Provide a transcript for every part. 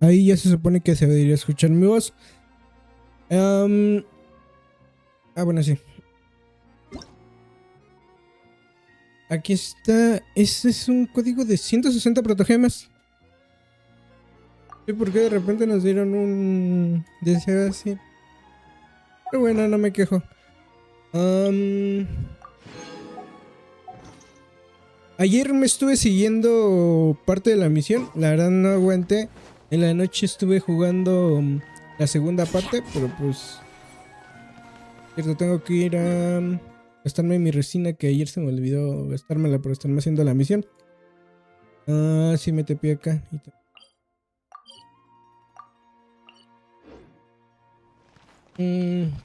Ahí ya se supone que se debería escuchar mi voz. Bueno, sí. Aquí está. Este es un código de 160 protogemas. Sí, porque de repente nos dieron un deseo así. Pero bueno, no me quejo. Ayer me estuve siguiendo parte de la misión. La verdad no aguanté. En la noche estuve jugando la segunda parte. Pero pues... cierto, tengo que ir a gastarme mi resina, que ayer se me olvidó gastármela por estarme haciendo la misión. Sí, me tepé acá.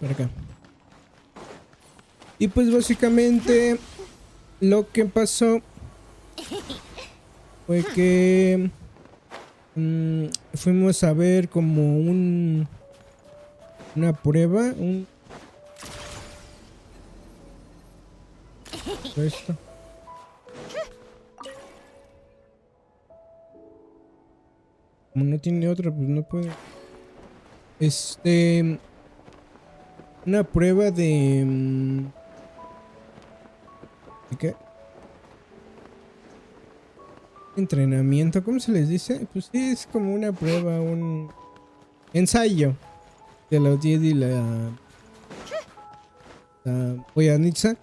Por acá. Y pues básicamente lo que pasó fue que fuimos a ver como una prueba. Esto. Como no tiene otra, pues no puede. Una prueba de... ¿de qué? Entrenamiento, ¿cómo se les dice? Pues sí, es como una prueba, un ensayo de la ODIED y la Boyanitza.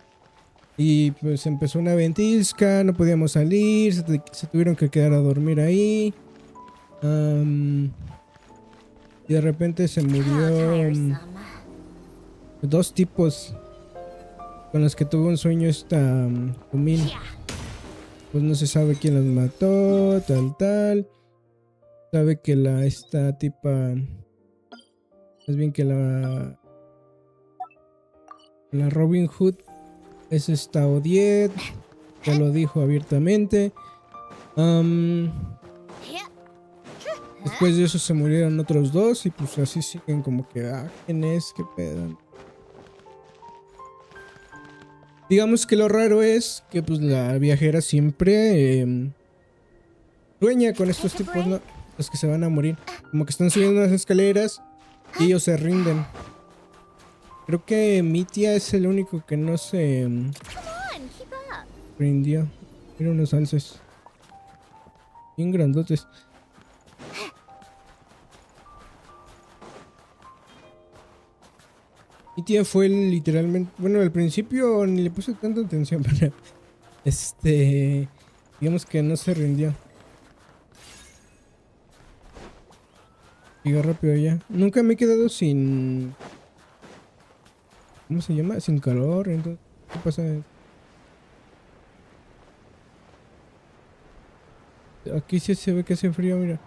Y pues empezó una ventisca, no podíamos salir, se tuvieron que quedar a dormir ahí. Y de repente se murió dos tipos con los que tuvo un sueño esta Kumin. Pues no se sabe quién los mató, tal. Sabe que esta tipa, más bien que la Robin Hood es esta Odiet, ya lo dijo abiertamente. Después de eso se murieron otros dos y pues así siguen como que, ¿quién es? ¿Qué pedo? Digamos que lo raro es que pues la viajera siempre sueña con estos tipos, ¿no? Los que se van a morir. Como que están subiendo unas escaleras y ellos se rinden. Creo que mi tía es el único que no se rindió. Mira unos alces bien grandotes. Mi tía fue literalmente... Bueno, al principio ni le puse tanta atención, pero... digamos que no se rindió. Llega rápido ya. Nunca me he quedado sin... ¿cómo se llama? Sin calor. Entonces, ¿qué pasa? Aquí sí se ve que hace frío, mira.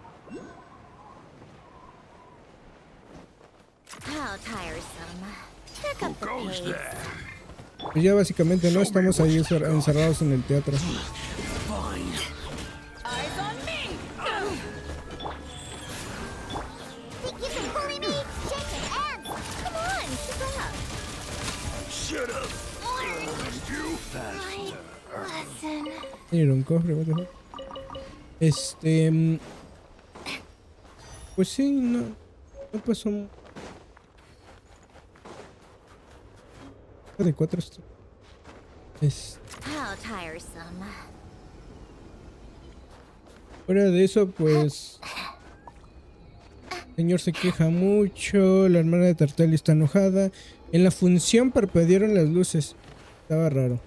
Pues ya básicamente no estamos ahí encerrados en el teatro. Era un cofre, what the fuck. Pues sí, no pasó de 4 esto. Fuera de eso, pues el señor se queja mucho, la hermana de Tartali está enojada. En la función parpadearon las luces. Estaba raro.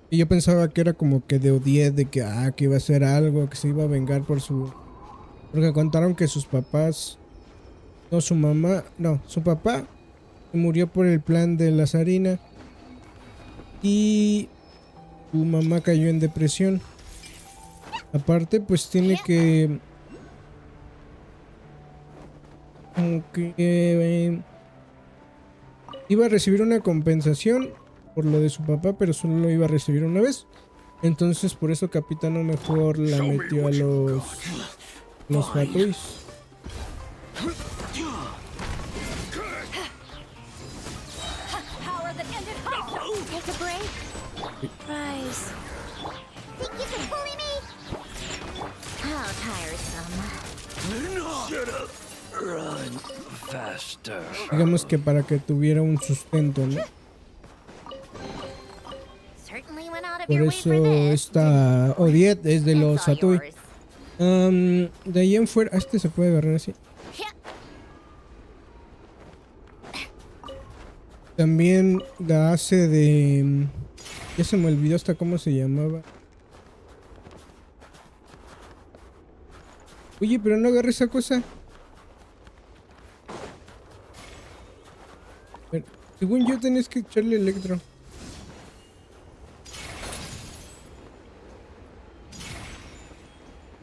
Y yo pensaba que era como que de odié, de que que iba a hacer algo, que se iba a vengar por su... Porque contaron que sus papás... No, su mamá... No, su papá murió por el plan de la zarina. Y su mamá cayó en depresión. Aparte, pues tiene que... como que... iba a recibir una compensación por lo de su papá, pero solo lo iba a recibir una vez. Entonces por eso Capitano mejor la metió a los Fatoys. Digamos que para que tuviera un sustento, ¿no? Por eso esta Odiet es de los Satui. De ahí en fuera... Este se puede agarrar así. También la hace de... Ya se me olvidó hasta cómo se llamaba. Oye, pero no agarré esa cosa. Pero, según yo tenías que echarle electro.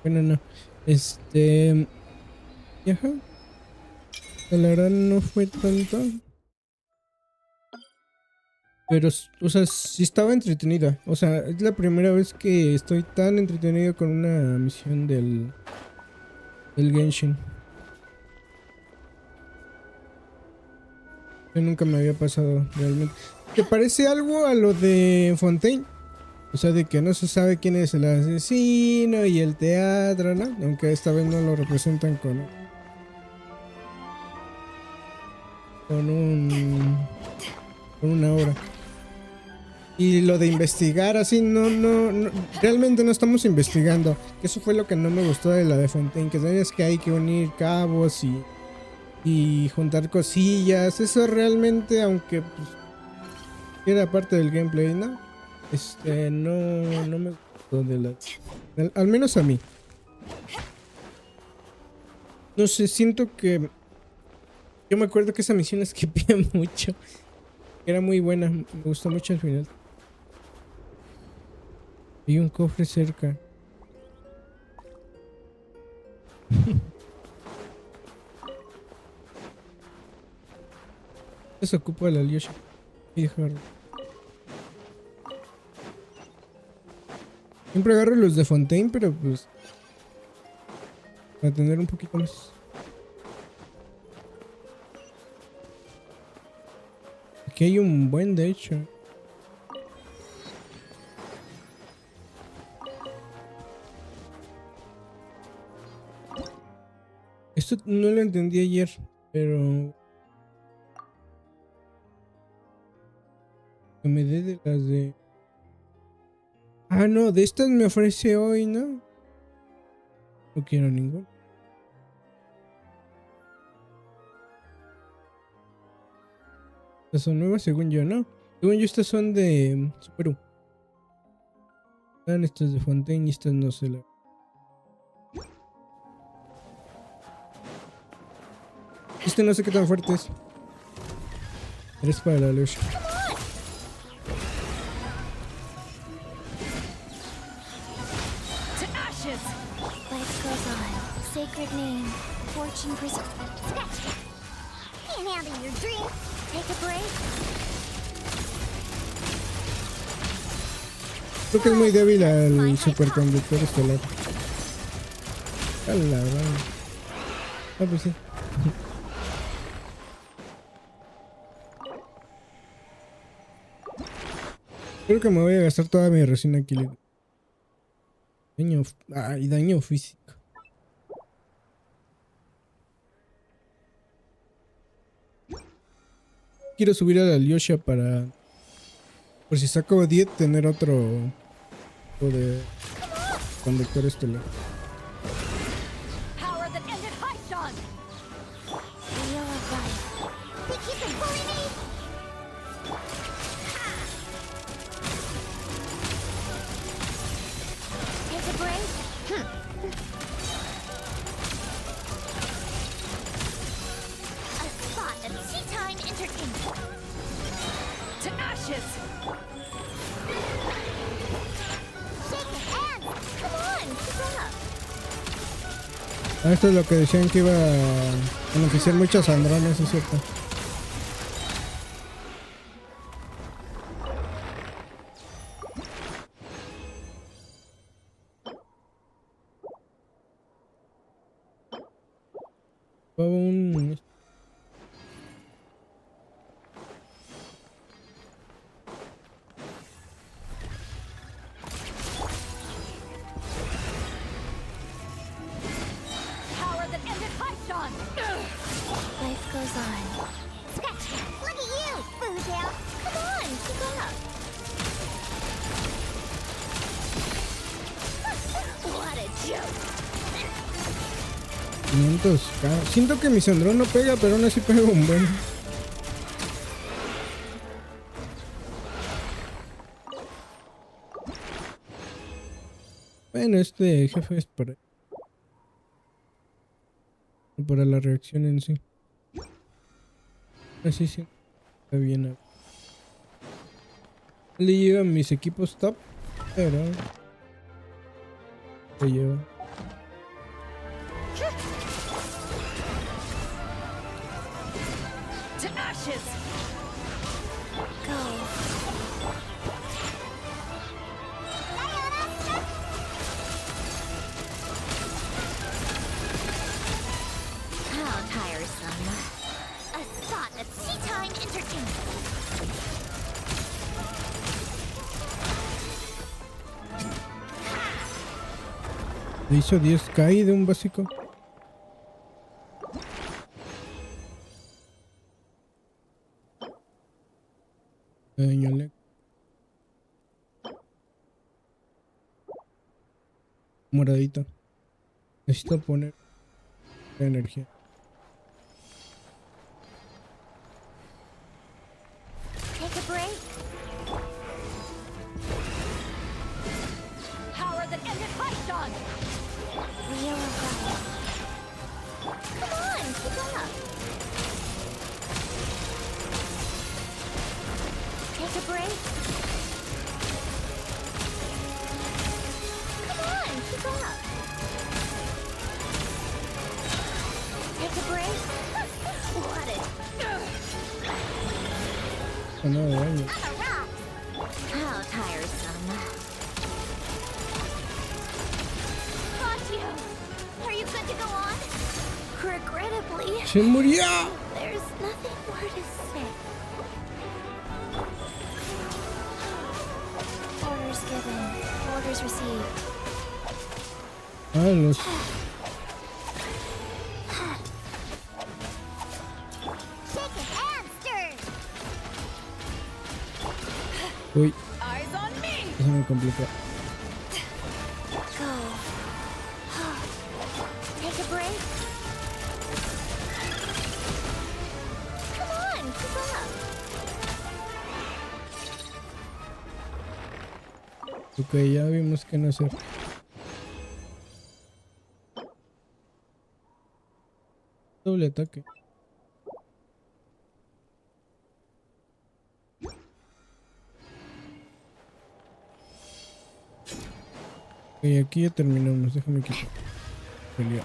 Bueno, no. Ajá. La verdad no fue tanto. Pero, o sea, sí estaba entretenida. O sea, es la primera vez que estoy tan entretenido con una misión del Genshin. Yo nunca me había pasado realmente. ¿Te parece algo a lo de Fontaine? O sea, de que no se sabe quién es el asesino y el teatro, ¿no? Aunque esta vez no lo representan con una obra. Y lo de investigar así, no, realmente no estamos investigando. Eso fue lo que no me gustó de la de Fontaine, que sabes que hay que unir cabos y juntar cosillas. Eso realmente, aunque pues, era parte del gameplay, ¿no? No me gustó al menos a mí. No sé, siento que... Yo me acuerdo que esa misión esquipé mucho. Era muy buena, me gustó mucho al final. Hay un cofre cerca. Se ocupa la Lyosha. Y dejarlo. Siempre agarro los de Fontaine, pero pues... para tener un poquito más. Aquí hay un buen, de hecho. Esto no lo entendí ayer, pero... que me dé de las de... Ah, no, de estas me ofrece hoy, ¿no? No quiero ninguna. Estas son nuevas según yo, ¿no? Según yo estas son de Superu. Estas de Fontaine y estas no sé la... no sé qué tan fuerte es. Eres para la lucha. Sacred name, fortune preserve. Can't handle your dream. Take a break. Creo que es muy débil al superconductor estelar. ¡Hala, vale! Ah, pues sí. Creo que me voy a gastar toda mi resina aquí. Daño físico. Quiero subir a la Lyosha para... por si saco 10, tener otro... de... conductor estelar. Esto es lo que decían que iba a beneficiar muchos andrones, es cierto. 500k. Siento que mi Sandrón no pega, pero aún así pega un buen. Bueno, este jefe es para la reacción en sí. Así sí. Está bien. Le llegan mis equipos top, pero se lleva. How tiresome. A spot of tea time entertainment. Le hizo 10k de un básico. Dañale. Moradito. Necesito poner la energía. Take a break. Power that ended Mision. Real right. Come on, keep up. Take a break. Come on, keep up. Take a break. What it? No, daño. On the rocks. How tiresome. Got you. Are you good to go on? Regrettably, ¡Se murió! there's nothing more to say. Orders given. Orders received. Ah, los... Shaken and stirred. Uy, Eyes on me. eso me complicó. Go. Take a break. Come on, keep up. Ok, ya vimos qué no hacer. Doble ataque. Ok, aquí ya terminamos. Déjame quitar. Pelear.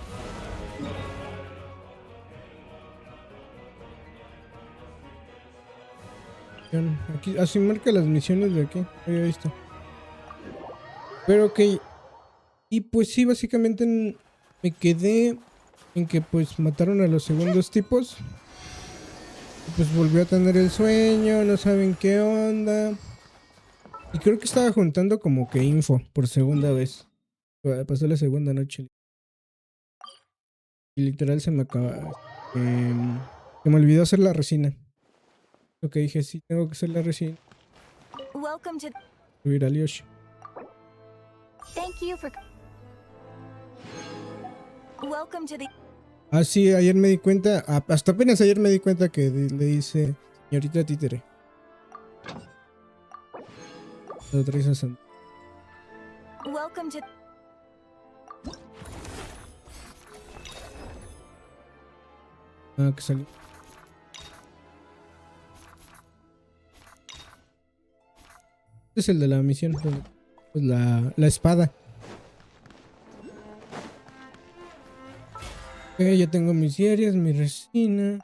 Aquí, así marca las misiones de aquí. Había visto. Pero ok. Y pues sí, básicamente me quedé en que pues mataron a los segundos tipos. Y pues volvió a tener el sueño. No saben qué onda. Y creo que estaba juntando como que info por segunda vez. Pasó la segunda noche. Y literal se me acaba. Se me olvidó hacer la resina. Lo que dije, sí, tengo que hacer la resina. Welcome to. Subir al Yoshi. Thank you for. Welcome to the. Ah, sí, ayer me di cuenta. Hasta apenas ayer me di cuenta que le dice señorita títere. Lo traes a Santa. Welcome to. Ah, que salió. Este es el de la misión. Pues la espada. Ok, ya tengo mis diarias, mi resina.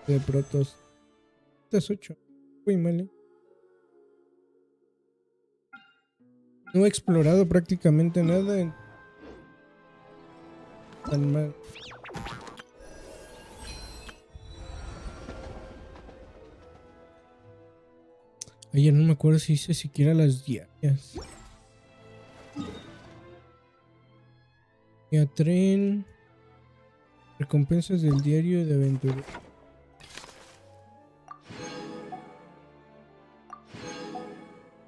De protos. Este es 8. Uy, mal. No he explorado prácticamente nada. Tan mal. Ayer no me acuerdo si hice siquiera las diarias. A tren. Recompensas del diario de aventura.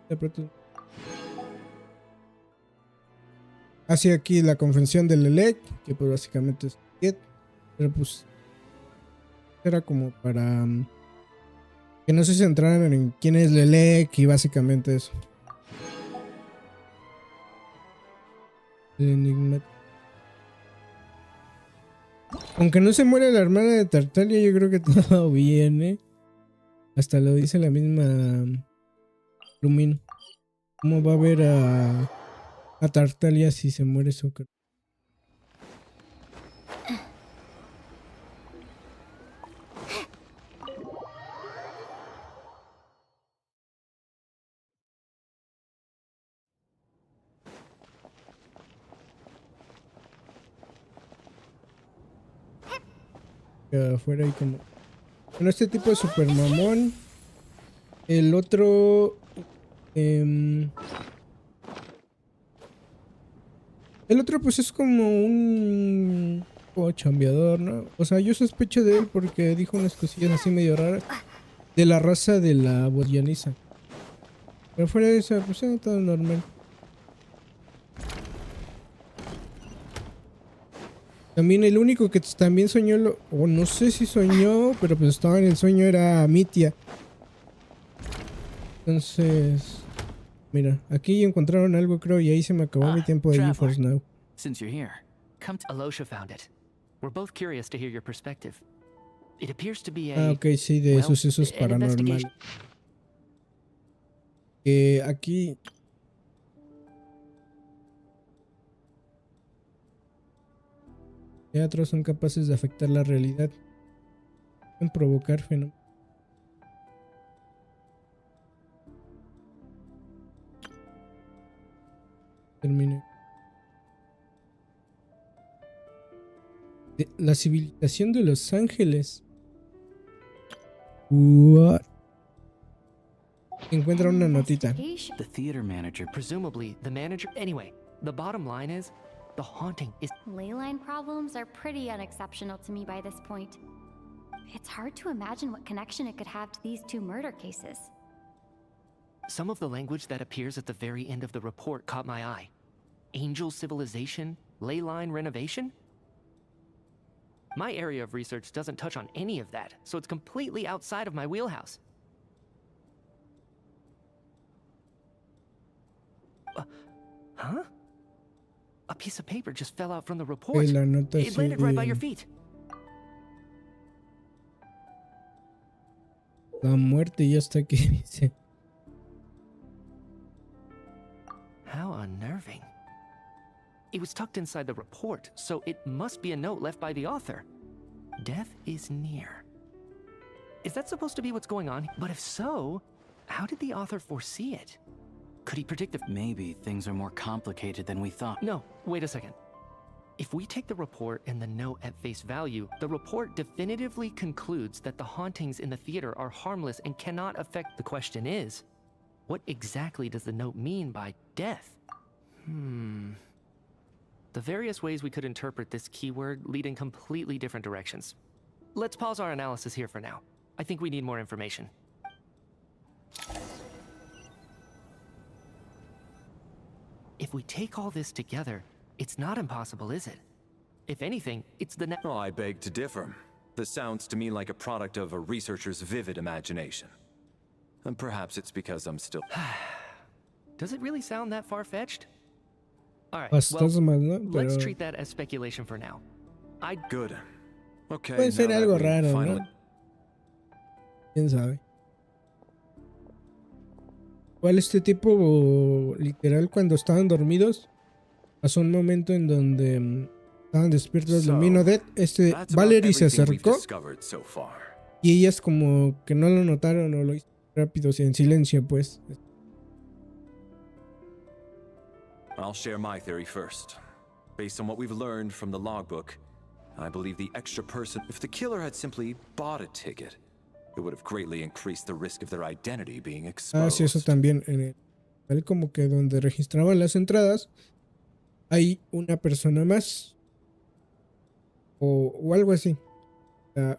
De protos. hace aquí la confesión del Lelec, que pues básicamente es Jet, pero pues era como para que no se centraran en quién es Lelec y básicamente eso. El enigma. Aunque no se muere la hermana de Tartaglia, yo creo que todo viene. Hasta lo dice la misma Lumino. ¿Cómo va a ver a Tartaglia si se muere su cara? Afuera hay como... Bueno, este tipo es super mamón. El otro... el otro pues es como un... como chambeador, ¿no? O sea, yo sospecho de él porque dijo unas cosillas así medio raras. De la raza de la bodianiza. Pero fuera de eso, pues todo normal. También el único que también soñó, o no sé si soñó, pero pues estaba en el sueño, era Mitia. Entonces, mira, aquí encontraron algo creo y ahí se me acabó mi tiempo de GeForce Now. Since you're here, come to Alosha found it. We're both curious to hear your perspective. It appears to be a Ok, sí, de sucesos an paranormales. investigation. Aquí... teatros son capaces de afectar la realidad. Pueden provocar fenómenos. Termine. La civilización de Los Ángeles. What? Encuentra una notita. The theater manager, presumably the manager. Anyway, the bottom line is, the haunting is. Leyline problems are pretty unexceptional to me by this point. It's hard to imagine what connection it could have to these two murder cases. Some of the language that appears at the very end of the report caught my eye. Angel civilization, ley line renovation? My area of research doesn't touch on any of that, so it's completely outside of my wheelhouse. Huh? A piece of paper just fell out from the report. La nota It landed right by your feet. La muerte ya está aquí, dice. How unnerving. It was tucked inside the report, so it must be a note left by the author. Death is near. Is that supposed to be what's going on? But if so, how did the author foresee it? Could he predict the... Maybe things are more complicated than we thought. No, wait a second. If we take the report and the note at face value, the report definitively concludes that the hauntings in the theater are harmless and cannot affect... The question is, what exactly does the note mean by death? The various ways we could interpret this keyword lead in completely different directions. Let's pause our analysis here for now. I think we need more information. If we take all this together, it's not impossible, is it? If anything, it's the Oh, I beg to differ. This sounds to me like a product of a researcher's vivid imagination. And perhaps it's because I'm still... Does it really sound that far-fetched? All right, Estás mal, ¿no? let's Pero treat that as speculation for now. Good. Okay, puede ser now that algo we raro, finally... ¿no? ¿Quién sabe? Igual este tipo, literal, cuando estaban dormidos, pasó un momento en donde estaban despiertos de Lumino Dead. That's about Valerie se everything we've acercó discovered so far. y ellas como que no lo notaron o lo hizo rápido, en silencio, pues. I'll share my theory first. Based on what we've learned from the logbook, I believe the extra person... If the killer had simply bought a ticket, it would have greatly increased the risk of their identity being exposed. Sí, eso también. Tal como que donde registraban las entradas, hay una persona más. O algo así.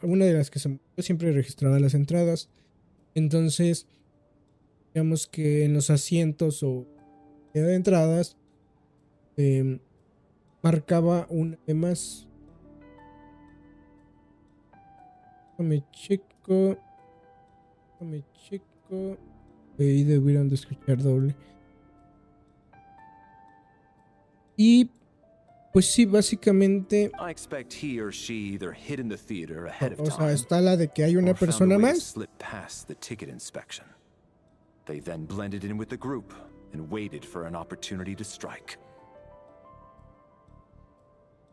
Una de las que siempre registraba las entradas. Entonces, digamos que en los asientos o de entradas, marcaba una de más. Déjame checo. Ahí debieron de escuchar doble. Y pues sí, básicamente, I expect he or she either hid in the theater ahead of o sea, time está la de que hay una or found a persona way to más. slip past the ticket inspection. They then blended in with the group and waited for an opportunity to strike.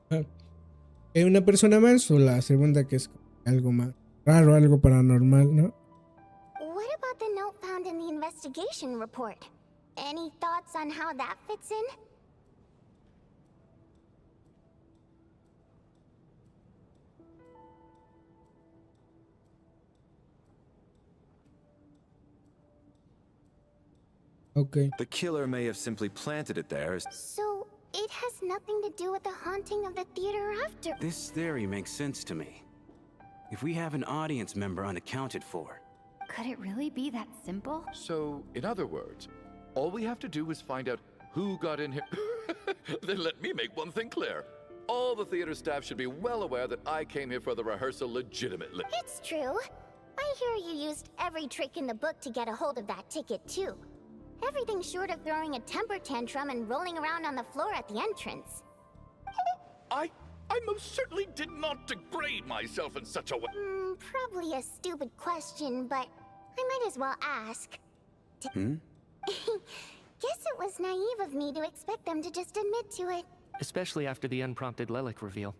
Hay una persona más, o la segunda que es algo más raro, algo paranormal, ¿no? What about the note found in the investigation report? Any thoughts on how that fits in? Ok. The killer may have simply planted it there as So, it has nothing to do with the haunting of the theater after. This theory makes sense to me. If we have an audience member unaccounted for, Could it really be that simple? So, in other words, all we have to do is find out who got in here. Then let me make one thing clear. All the theater staff should be well aware that I came here for the rehearsal legitimately. It's true. I hear you used every trick in the book to get a hold of that ticket, too. Everything short of throwing a temper tantrum and rolling around on the floor at the entrance. I most certainly did not degrade myself in such a way. Probably a stupid question, but I might as well ask. Guess it was naive of me to expect them to just admit to it. Especially after the unprompted Lelic reveal.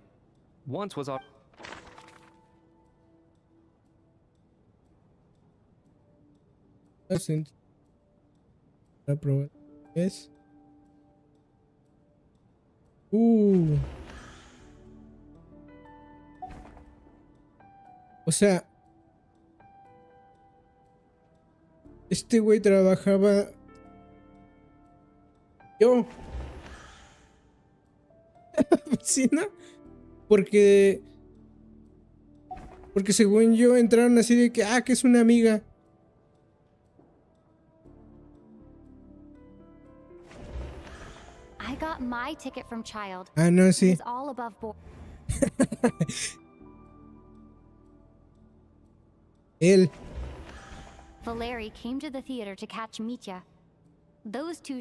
Once was all. La prueba es. O sea, este güey trabajaba. Yo. Oficina. Porque según yo entraron así de que, que es una amiga. I got my ticket from Child. No, It sí. was all above board. Él. Valeri came to the theater to catch Mitya. Those two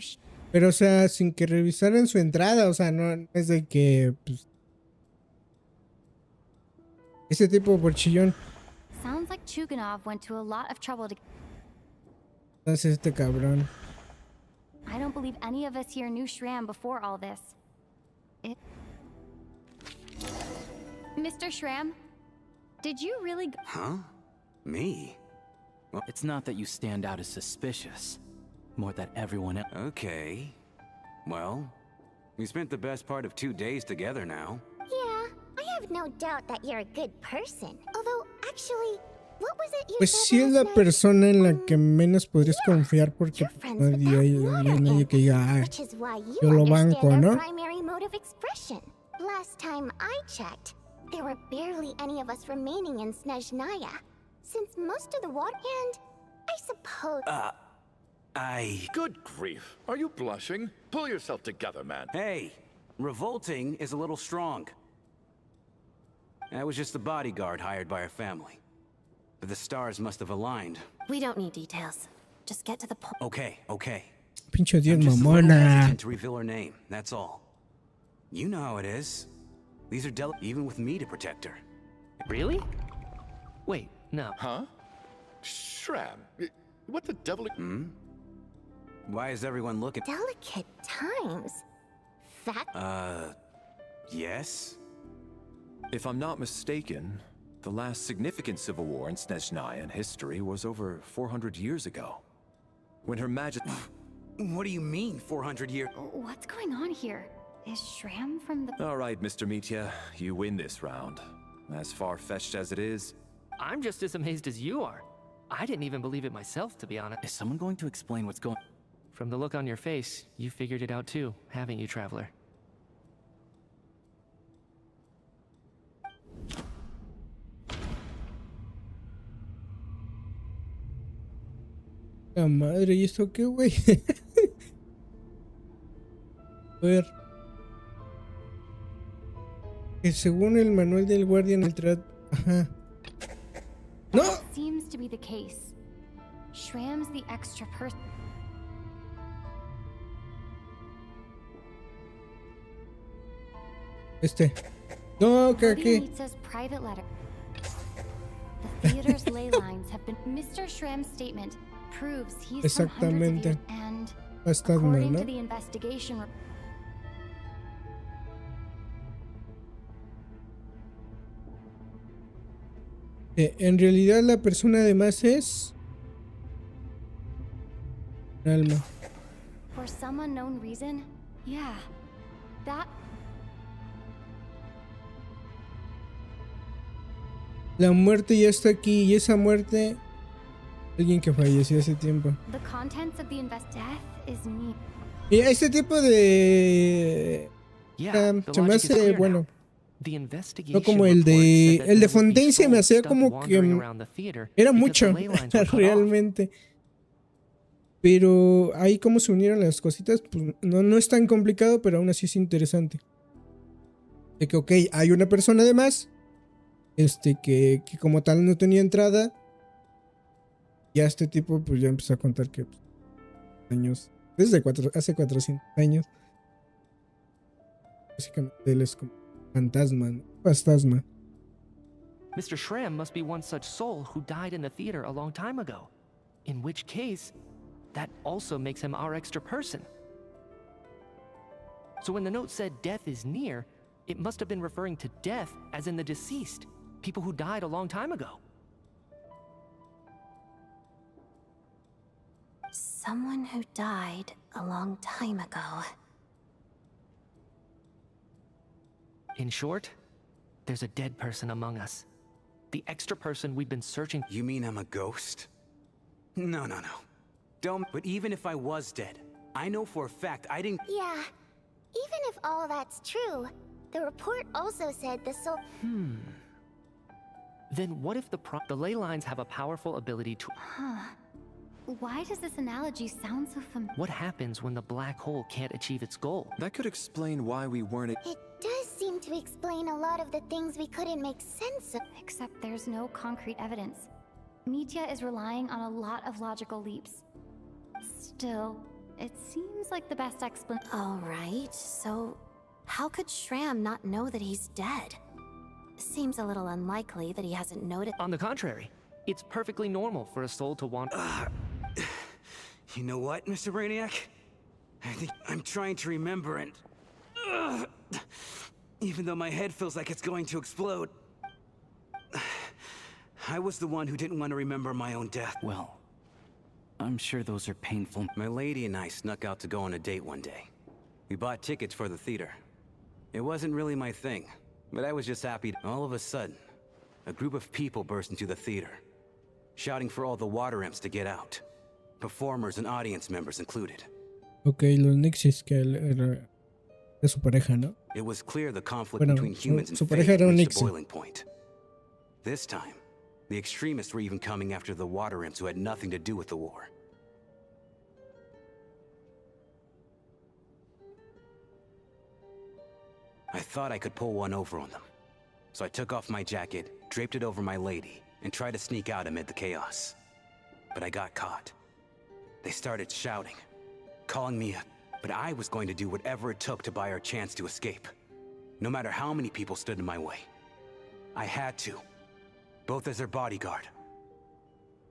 Pero, o sea, sin que revisaran su entrada. O sea, no es de que, pues, ese tipo por chillón. sounds like Chuganov went to a lot of trouble to. Entonces este cabrón. I don't believe any of us here knew Shram before all this. Mr. Shram, did you really go? huh? Me? Well, it's not that you stand out as suspicious, more that everyone else. Okay. Well, we spent the best part of 2 days together now. Yeah, I have no doubt that you're a good person. Although, actually, what was it you Pues said sí es last la night? persona en la que menos podrías confiar porque You're friends with nadie, that water nadie imp, que diga, which is why you yo lo understand banco, their ¿no? primary mode of expression. Last time I checked, there were barely any of us remaining in Snezhnaya, since most of the water and I suppose. Good grief. Are you blushing? Pull yourself together, man. Hey, revolting is a little strong. That was just the bodyguard hired by our family. But the stars must have aligned. We don't need details. Just get to the point. Okay. pinche Dios I'm just a little mamona. hesitant to reveal her name, that's all. You know how it is. These are even with me to protect her. Really? Wait, no. Huh? Shram, what the devil? Why is everyone looking? Delicate times. That Yes? If I'm not mistaken, the last significant civil war in Snezhnaya in history was over 400 years ago. When Her Majesty... What do you mean, 400 years? What's going on here? Is Shram from the. All right, Mr. Mitya, you win this round. As far-fetched as it is, I'm just as amazed as you are. I didn't even believe it myself, to be honest. Is someone going to explain what's going on? From the look on your face, you figured it out too, haven't you, Traveler? La madre, ¿y esto qué, güey? A ver. Que según el manual del guardián, el Ajá. ¡No! That seems to be the case. Shram's the extra person. No, que aquí. Anita's private letter. The theater's ley lines have been. Mr. Shram's statement proves he's from hundreds of years, and according to the investigation. En realidad la persona además es Alma. For some unknown reason, yeah, that. La muerte ya está aquí y esa muerte, alguien que falleció hace tiempo. The contents of the death is neat. Y este tipo de se me hace bueno. No como el de Fontaine se me hacía como que era mucho realmente. Pero ahí cómo se unieron las cositas, pues no es tan complicado, pero aún así es interesante. De que ok, hay una persona además, que como tal no tenía entrada. Ya este tipo pues ya empezó a contar que pues, años, hace 400 años. Básicamente él es como fantasma, ¿no? Fantasma. Mr. Shram must be one such soul who died in the theater a long time ago. In which case, that also makes him our extra person. So when the note said death is near, it must have been referring to death as in the deceased, people who died a long time ago. Someone who died a long time ago. In short, there's a dead person among us. The extra person we've been searching. You mean I'm a ghost? No. Don't. But even if I was dead, I know for a fact I didn't. Yeah, even if all that's true, the report also said the soul. Then what if the ley lines have a powerful ability to. Why does this analogy sound so familiar? What happens when the black hole can't achieve its goal? That could explain why we weren't. It does seem to explain a lot of the things we couldn't make sense of. Except there's no concrete evidence. Mitya is relying on a lot of logical leaps. Still, it seems like the best explanation. Alright, so how could Shram not know that he's dead? Seems a little unlikely that he hasn't noticed. On the contrary, it's perfectly normal for a soul to want. You know what, Mr. Brainiac? I think I'm trying to remember and... even though my head feels like it's going to explode. I was the one who didn't want to remember my own death. Well, I'm sure those are painful. My lady and I snuck out to go on a date one day. We bought tickets for the theater. It wasn't really my thing, but I was just happy. All of a sudden, a group of people burst into the theater, shouting for all the water imps to get out. Performers and audience members included. Okay, los Nixis que era su pareja, ¿no? It was clear the conflict between humans and su fate pareja era un reached a Nixie. boiling point. This time, the extremists were even coming after the water imps who had nothing to do with the war. I thought I could pull one over on them. So I took off my jacket, draped it over my lady, and tried to sneak out amid the chaos. But I got caught. They started shouting, calling me but I was going to do whatever it took to buy our chance to escape. No matter how many people stood in my way. I had to. Both as their bodyguard.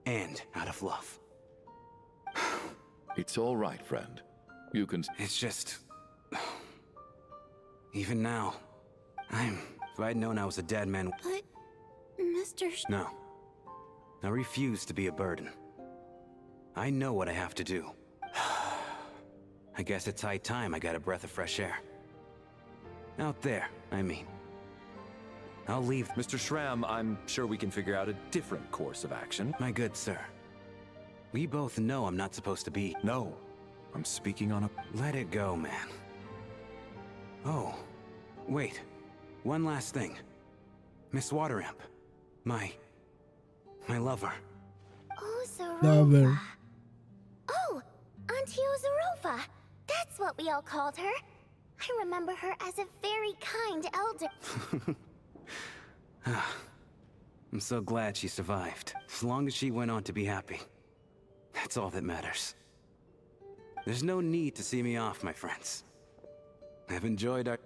And out of love. It's all right, friend. You can... It's just... Even now, if I'd known I was a dead man... But, Mr. No. I refuse to be a burden. I know what I have to do. I guess it's high time I got a breath of fresh air. Out there, I mean. I'll leave. Mr. Shram, I'm sure we can figure out a different course of action. My good sir. We both know I'm not supposed to be... No, I'm speaking on a... Let it go, man. Oh, wait. One last thing. Miss Waterimp. My lover. Oh, Lover. Zorova. Oh, Auntie Ozorova. That's what we all called her. I remember her as a very kind elder. I'm so glad she survived. As long as she went on to be happy. That's all that matters. There's no need to see me off, my friends. I've enjoyed our...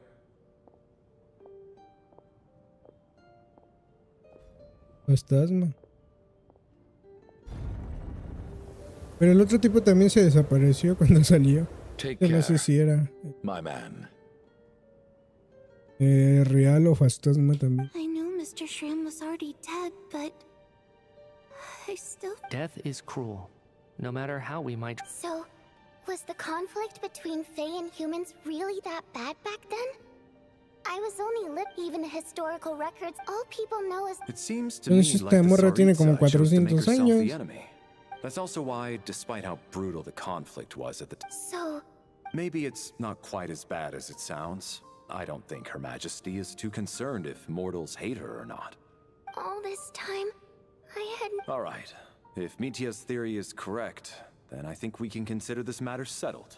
Fantasma. Pero el otro tipo también se desapareció cuando salió. Take Yo no care, sé si era my man. real o fantasma también. I knew Mr. Shrim was already dead, but I still... Death is cruel, no matter how we might. So, was the conflict between Fae and humans really that bad back then? I was only lit even historical records. All people know is... It seems to me Entonces like esta the morra tiene como Tsaritsa chose to make 400 herself años. the enemy. That's also why, despite how brutal the conflict was at the time, So, maybe it's not quite as bad as it sounds. I don't think Her Majesty is too concerned if mortals hate her or not. all this time, I had... All right. If Mitia's theory is correct, then I think we can consider this matter settled.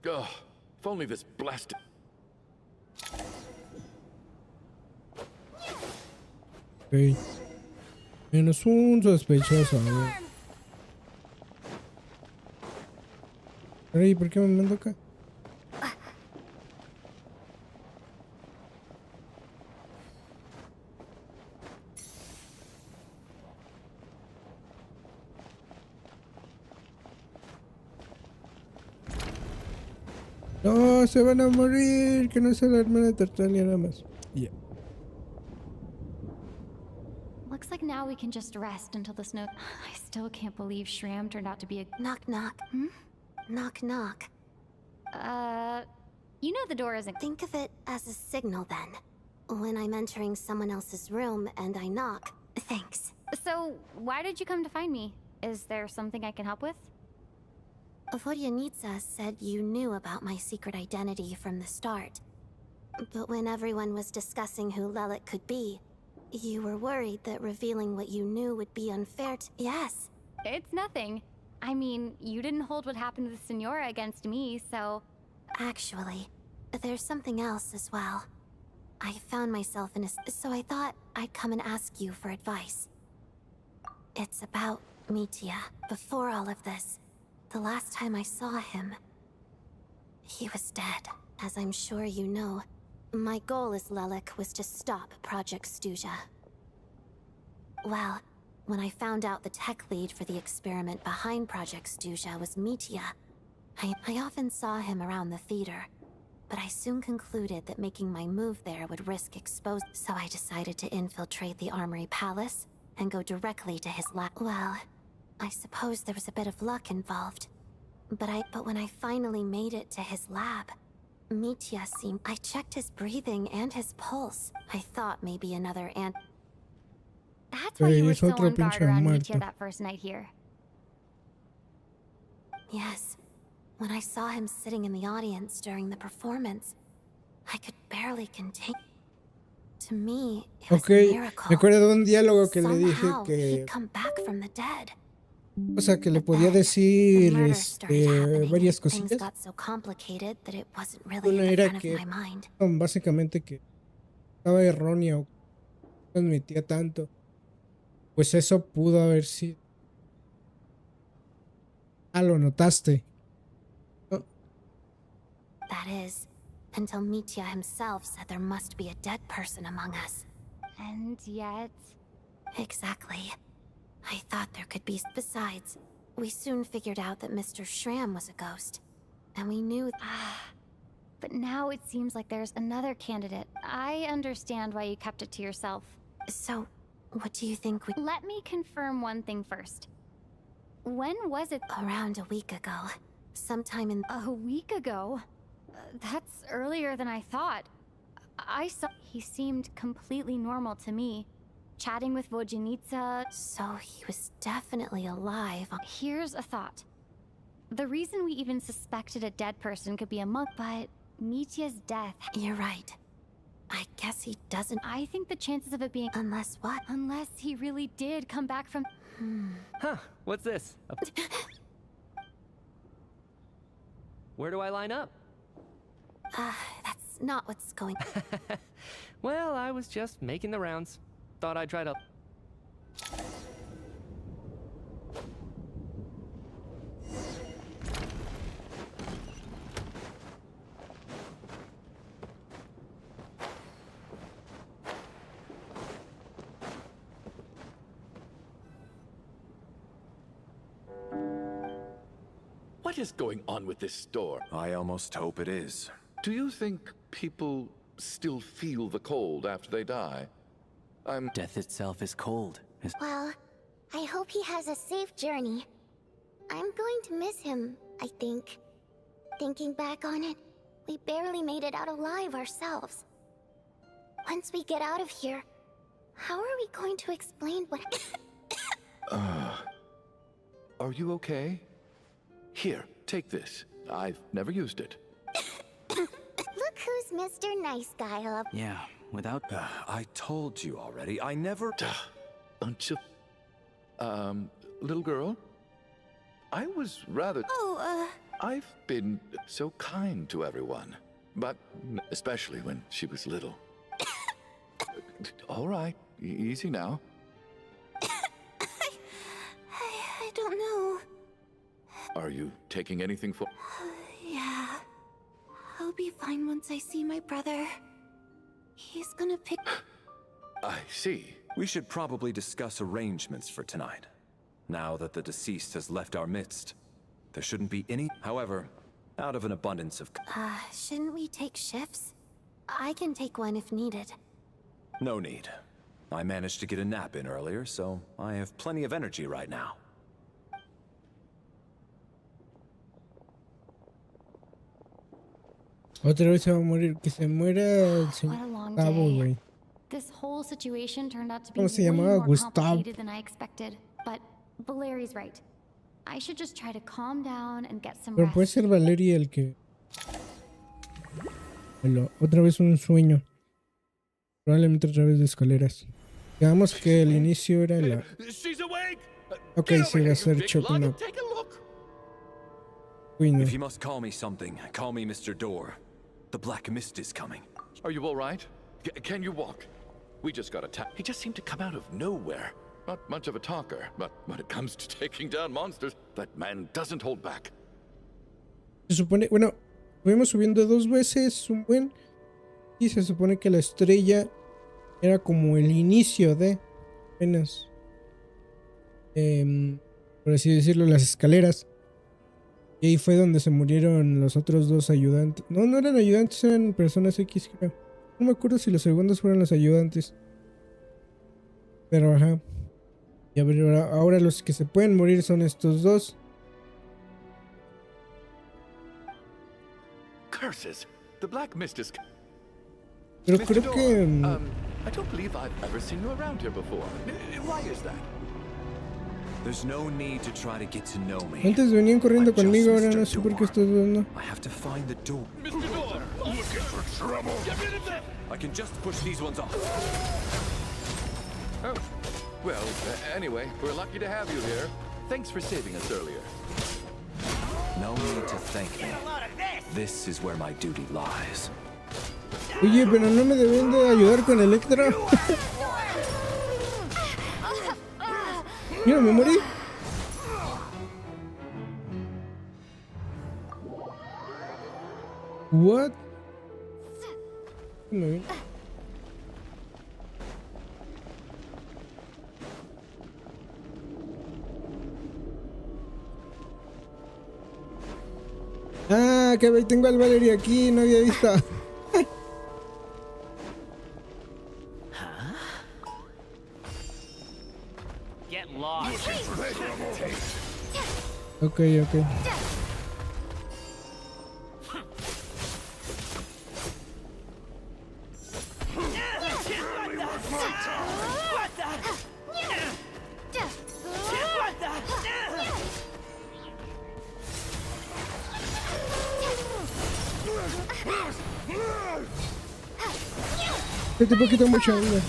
Ugh, if only this blasted... Ok. Menos un sospechoso. A ver. Ay, ¿por qué me mando acá? No, se van a morir. Que no sea la hermana de Tartania nada más. Ya. Looks like now we can just rest until the snow. I still can't believe Shram turned out to be a... Knock, knock. Knock, knock. You know the door isn't... Think of it as a signal then. When I'm entering someone else's room and I knock. Thanks. So, why did you come to find me? Is there something I can help with? Vodyanitsa said you knew about my secret identity from the start. But when everyone was discussing who Lelik could be, you were worried that revealing what you knew would be unfair to... Yes. It's nothing. I mean, you didn't hold what happened with Senora against me, so... Actually, there's something else as well. I found myself in a... So I thought I'd come and ask you for advice. It's about Mitia. Before all of this, the last time I saw him, he was dead. As I'm sure you know, my goal as Lelik was to stop Project Stuja. Well, when I found out the tech lead for the experiment behind Project Stuja was Mitia, I often saw him around the theater, but I soon concluded that making my move there would risk expose. So I decided to infiltrate the Armory Palace and go directly to his lab. Well, I suppose there was a bit of luck involved, but when I finally made it to his lab, Mitia seemed... I checked his breathing and his pulse. I thought maybe another ant... That's why you were Es so otro on guard pinche around muerto. Mitia that first night here. Yes. When I saw him sitting in the audience during the performance, I could barely contain... To me, it was Ok, a miracle. me acuerdo de un diálogo que le dije Somehow, que... he'd come back from the dead. O sea, que le But podía then, the decir murder started happening. varias Things cosillas. got so complicated that it wasn't really Una in the era front que... of my mind. Básicamente que estaba errónea o no transmitía tanto. Pues eso pudo haber sido... Ah, lo notaste. Oh, That is, until Mitia himself said there must be a dead person among us. And yet... Exactly. I thought there could be... Besides, we soon figured out that Mr. Shram was a ghost. And we knew... But now it seems like there's another candidate. I understand why you kept it to yourself. So, what do you think we... Let me confirm one thing first. When was it? Around a week ago. Sometime in... A week ago? That's earlier than I thought. I saw... He seemed completely normal to me. Chatting with Vodyanitsa. So he was definitely alive. Here's a thought. The reason we even suspected a dead person could be a monk, but Mitia's death... You're right. I guess he doesn't... I think the chances of it being... Unless what? Unless he really did come back from... Huh, what's this? Where do I line up? That's not what's going. Well, I was just making the rounds. Thought I'd try to... What is going on with this store? I almost hope it is. Do you think people still feel the cold after they die? Death itself is cold. Well, I hope he has a safe journey. I'm going to miss him, I think. Thinking back on it, we barely made it out alive ourselves. Once we get out of here, how are we going to explain what... Are you okay? Here, take this. I've never used it. Look who's Mr. Nice Guy up. Yeah, without... I told you already, I never... Bunch of... little girl? I was rather... I've been so kind to everyone, but especially when she was little. All right, easy now. I don't know. Are you taking anything for... Yeah. I'll be fine once I see my brother. He's gonna pick... I see. We should probably discuss arrangements for tonight. Now that the deceased has left our midst, there shouldn't be any... However, out of an abundance of... Shouldn't we take shifts? I can take one if needed. No need. I managed to get a nap in earlier, so I have plenty of energy right now. Otra vez se va a morir. Que se muera el What a long Gustavo, day. güey. This whole situation turned out to be ¿Cómo se way llamaba? more Gustavo. complicated than I expected. But Valeri's right. I should just try to calm down and get some Pero puede rest. ser Valeria el que... Otra vez un sueño. Probablemente otra vez de escaleras. Digamos que el inicio era la... She's awake! Ok, sí va a ser choking up. Take a look! Uy, no. If you must call me something, call me Mr. Door. The Black Mist is coming. Are you all right? Can you walk? We just got attacked. He just seemed to come out of nowhere. Not much of a talker, but when it comes to taking down monsters, that man doesn't hold back. Se supone... Bueno, fuimos subiendo 2 veces un buen... Y se supone que la estrella era como el inicio de... Apenas... por así decirlo, las escaleras. Y ahí fue donde se murieron los otros 2 ayudantes. No, no eran ayudantes, eran personas X, creo. No me acuerdo si los segundos fueron los ayudantes. Pero ajá. Y a ver, ahora los que se pueden morir son estos 2. Curses! The Black Mist is... Pero Mr. creo Door, que... I don't believe I've ever seen you around here before. Why is that? There's no need to try to get to know me. Antes venían corriendo I'm just conmigo, ahora Mr. no sé por qué Door. estos 2 no. I have to find the door. Mr. Door! Looking for trouble! Get rid of that! I can just push these ones off. Oh, well, anyway, we're lucky to have you here. Thanks for saving us earlier. No need to thank me. This is where my duty lies. Oye, pero no me deben de ayudar con Electra. Mira, me morí. What? Muy bien. Ah, que tengo al Valeria aquí, no había visto. Get lost. Ok, ok. Este tipo quita mucha vida.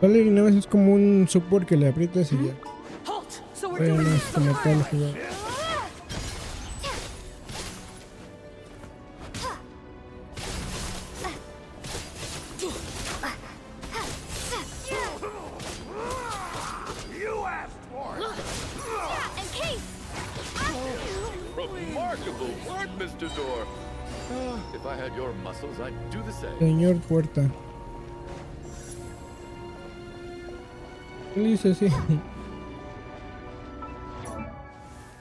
Valerie nada más es como un support que le aprietas y ya. Pero no es como tal jugador. Remarkable work, Mr. Door. If I had your muscles, I'd do the same. Señor Puerta. ¿Qué le dice así? A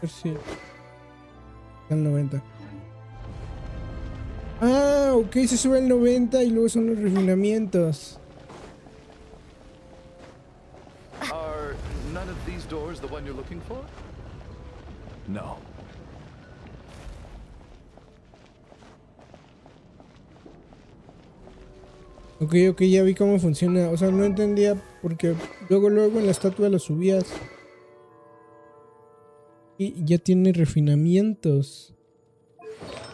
ver si... Al 90. Ah, ok, se sube al 90 y luego son los refinamientos. Are none of these doors the one you're looking for? No. Ok, ya vi cómo funciona. O sea, no entendía porque luego en la estatua lo subías. Y ya tiene refinamientos.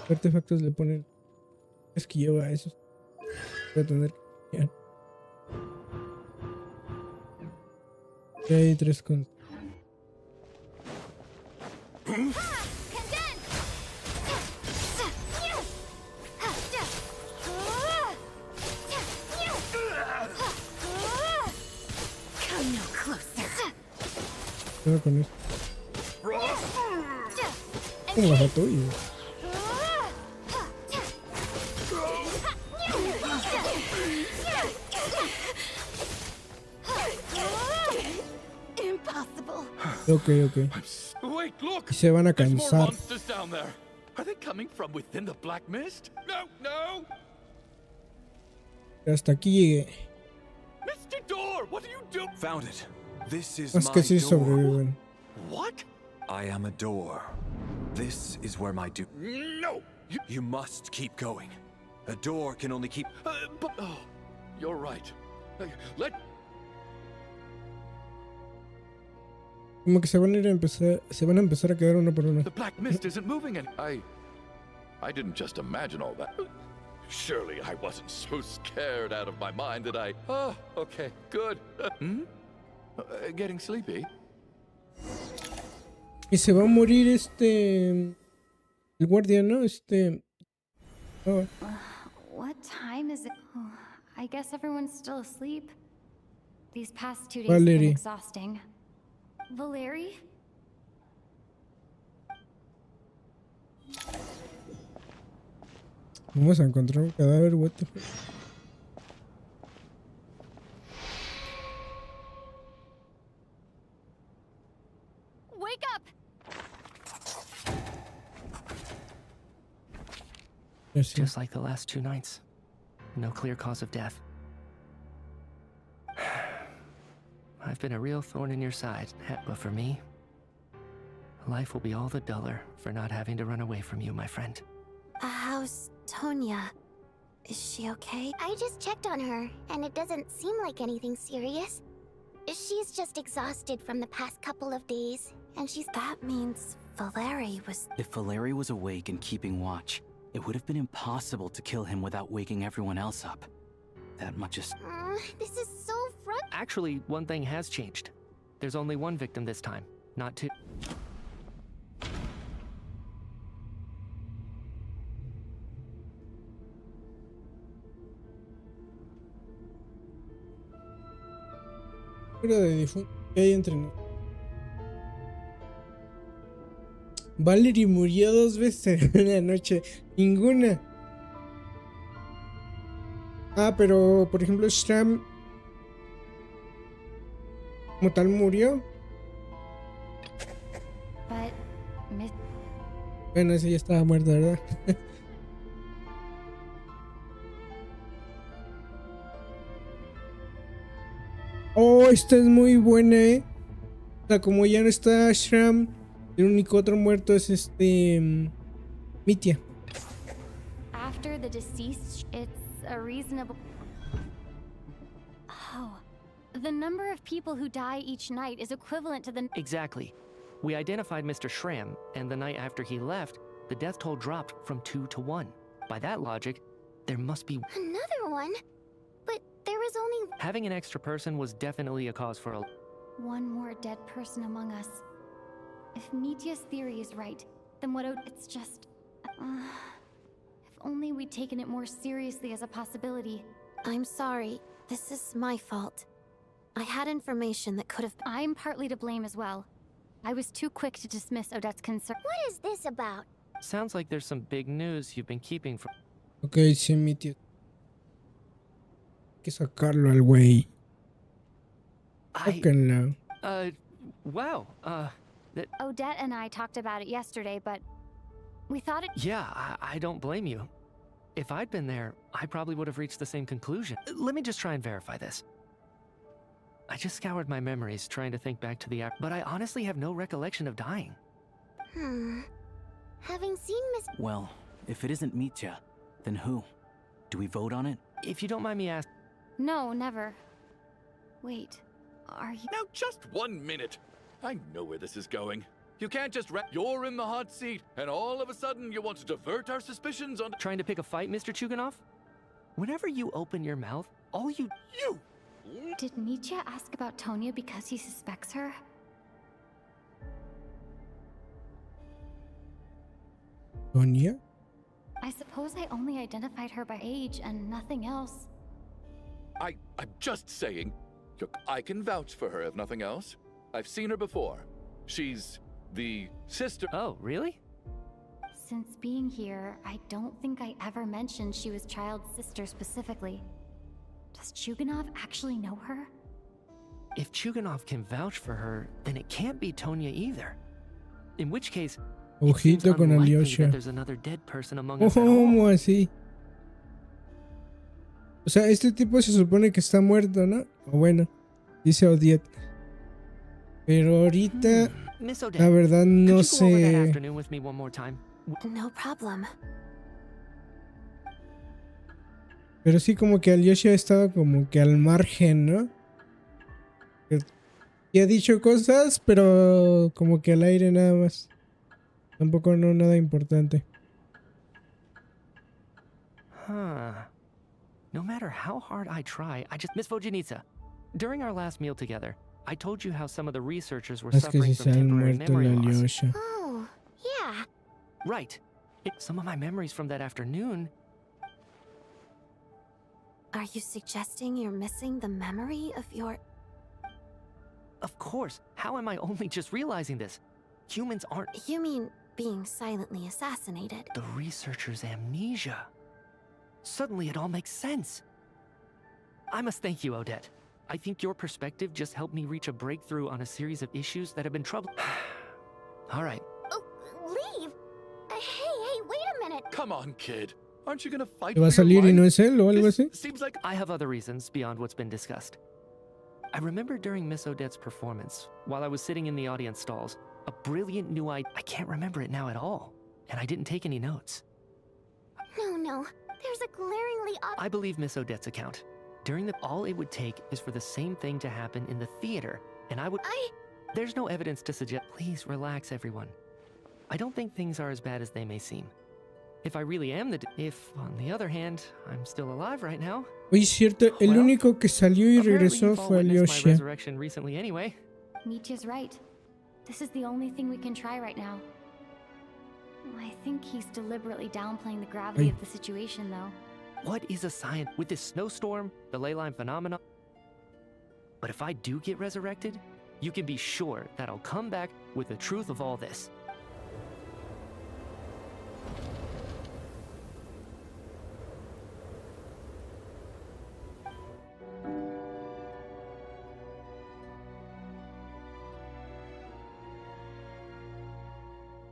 ¿Qué artefactos le ponen? Es que lleva eso. Voy a tener que... Ya hay 3 con... Con esto. ¿Cómo baja todo? Ok. Wait, look. Y se van a There's more cansar. monsters down there. Are they coming from within the black mist? No. Hasta aquí llegué. Mr. Door, what are you doing? Found it. This is Más my que sí door. sobreviven. What? I am a door. This is where my No. You must keep going. A door can only keep... But you're right. Let Como que se van a ir a empezar, a quedar uno por uno. the black mist isn't moving, and I didn't just imagine all that. Surely I wasn't so scared out of my mind that I. Oh, okay, good. Getting sleepy. Y se va a morir el guardia, ¿no? Oh. What time is it? Oh, I guess everyone's still asleep. These past 2 days have Valerie. been exhausting. Valerie? Vamos a encontrar un cadáver, what the fuck. Wake up! Así. Just like the last 2 nights. No clear cause of death. I've been a real thorn in your side, but for me, life will be all the duller for not having to run away from you, my friend. How's Tonya? Is she okay? I just checked on her, and it doesn't seem like anything serious. She's just exhausted from the past couple of days, and she's... That means Valerie was... If Valerie was awake and keeping watch, it would have been impossible to kill him without waking everyone else up. That much is... this is so frustrating. Actually, one thing has changed. There's only one victim this time, not 2. Fuera de difunto. ¿Qué hay entre nosotros? Valerie murió 2 veces en una noche. Ninguna. Ah, pero por ejemplo Shram como tal murió. But Bueno, ese ya estaba muerto, ¿verdad? Oh, esta es muy buena, O sea, como ya no está Shram, el único otro muerto es Mitia. after the deceased, it's a reasonable... Oh. The number of people who die each night is equivalent to the... Exactly. We identified Mr. Schramm, and the night after he left, the death toll dropped from 2 to 1. By that logic, there must be... Another one? But there was only Having an extra person was definitely a cause for a... one more dead person among us. If Mitya's theory is right, then it's just... if only we'd taken it more seriously as a possibility. I'm sorry. This is my fault. I had information that could have... I'm partly to blame as well. I was too quick to dismiss Odette's concern. What is this about? Sounds like there's some big news you've been keeping from... Ok, sí, mi tío. Hay que sacarlo al güey. Sáquenlo. Wow, Odette and I talked about it yesterday, but we thought it... Yeah, I don't blame you. If I'd been there, I probably would have reached the same conclusion. Let me just try and verify this. I just scoured my memories trying to think back to the but I honestly have no recollection of dying. Having seen Miss... Well, if it isn't Mitya, then who? Do we vote on it? If you don't mind me asking... No, never. Wait, are you... Now, just 1 minute. I know where this is going. You can't just you're in the hot seat, and all of a sudden you want to divert our suspicions on... Trying to pick a fight, Mr. Chuganov? Whenever you open your mouth, all you... You! Did Mitya ask about Tonya because he suspects her? Tonya? I suppose I only identified her by age and nothing else. I'm just saying. Look, I can vouch for her if nothing else. I've seen her before. She's the sister... Oh, really? Since being here, I don't think I ever mentioned she was Child's sister specifically. Does Chuganov actually know her? If Chuganov can vouch for her, then it can't be Tonya either. In which case, it seems Ojito con unlikely Alyosha. that there's another dead person among us at all. ¿Cómo así? O sea, este tipo se supone que está muerto, ¿no? O bueno, dice Odette. Pero ahorita, Miss Odette, la verdad no could you go over that sé. afternoon with me one more time? No problem. Pero sí como que Alyosha estaba como que al margen, ¿no? Y ha dicho cosas, pero como que al aire nada más. Tampoco no nada importante. Huh. No matter how hard I try, Miss Vojanitsa, during our last meal together, I told you how some of the researchers were Es que suffering si from se han temporary muerto memory la loss. Alyosha. Oh, yeah. Right. Some of my memories from that afternoon... Are you suggesting you're missing the memory of your... Of course. How am I only just realizing this? Humans aren't... You mean being silently assassinated? The researcher's amnesia. Suddenly it all makes sense. I must thank you, Odette. I think your perspective just helped me reach a breakthrough on a series of issues that have been troubling. All right. Oh, leave! Hey, wait a minute! Come on, kid. Aren't you gonna fight ¿Se va a for your salir y no life? es él o algo This así? seems like... I have other reasons beyond what's been discussed. I remember during Miss Odette's performance, while I was sitting in the audience stalls, a brilliant new idea. I can't remember it now at all, and I didn't take any notes. No. There's a glaringly I believe Miss Odette's account. During all it would take is for the same thing to happen in the theater, and I would... There's no evidence to suggest... Please relax, everyone. I don't think things are as bad as they may seem. If I really am If, on the other hand, I'm still alive right now... Oye, es cierto, el Well, único que salió y apparently regresó you've all fue witnessed my Alyosha. resurrection recently anyway. Mitya's right. This is the only thing we can try right now. I think he's deliberately downplaying the gravity of the situation, though. What is a science with this snowstorm, the ley line phenomenon? But if I do get resurrected, you can be sure that I'll come back with the truth of all this.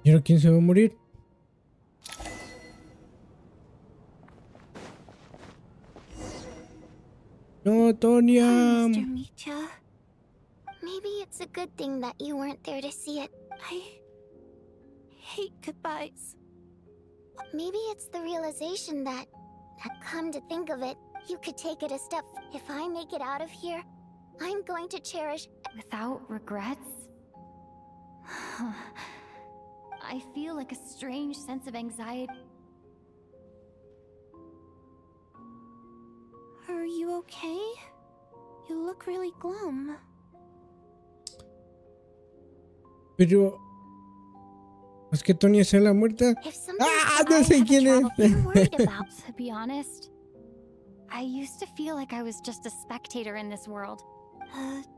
¿Y ahora quién se va a morir? No, Tonya. Mr. Mitya. Maybe it's a good thing that you weren't there to see it. I hate goodbyes. Maybe it's the realization that come to think of it, you could take it a step. If I make it out of here, I'm going to cherish... Without regrets? I feel like a strange sense of anxiety. Her Are you okay? You look really glum. Pero... ¿Es que Tonya sea la muerta? ¡Ah! No sé quién es. To be honest, I used to feel like I was just a spectator in this world.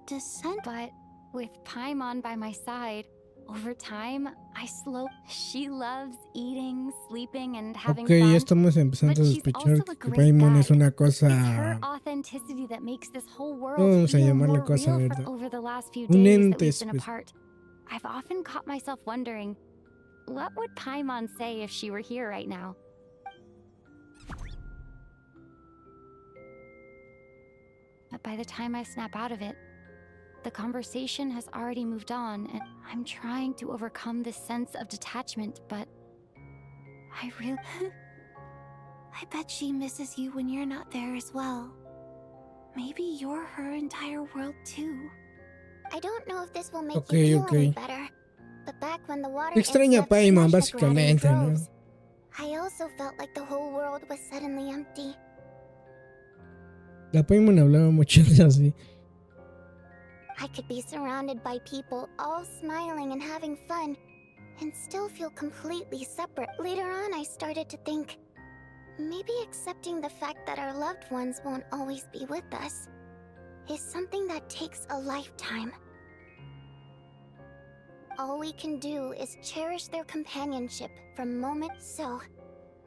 Descent? But with Paimon by my side, over time, She loves eating, sleeping, and having Ok, fun. ya estamos empezando a But she's sospechar also a que great Paimon es guide. una It's her cosa... authenticity that makes this whole world Vamos a feel llamarle more cosa, real ¿verdad? over the last few Un days ente, that we've been pues. apart. I've often caught myself wondering, what would Paimon say if she were here right now? But by the time I snap out of it, the conversation has already moved on, and I'm trying to overcome this sense of detachment, but I really... I bet she misses you when you're not there as well. Maybe you're her entire world too. I don't know if this will make Okay, you feel okay. any better, but back when the water Extraña a Paimon, básicamente, ¿no? I also felt like the whole world was suddenly empty. La Paimon hablaba mucho así. I could be surrounded by people, all smiling and having fun, and still feel completely separate. Later on, I started to think, maybe accepting the fact that our loved ones won't always be with us is something that takes a lifetime. All we can do is cherish their companionship from moment. So,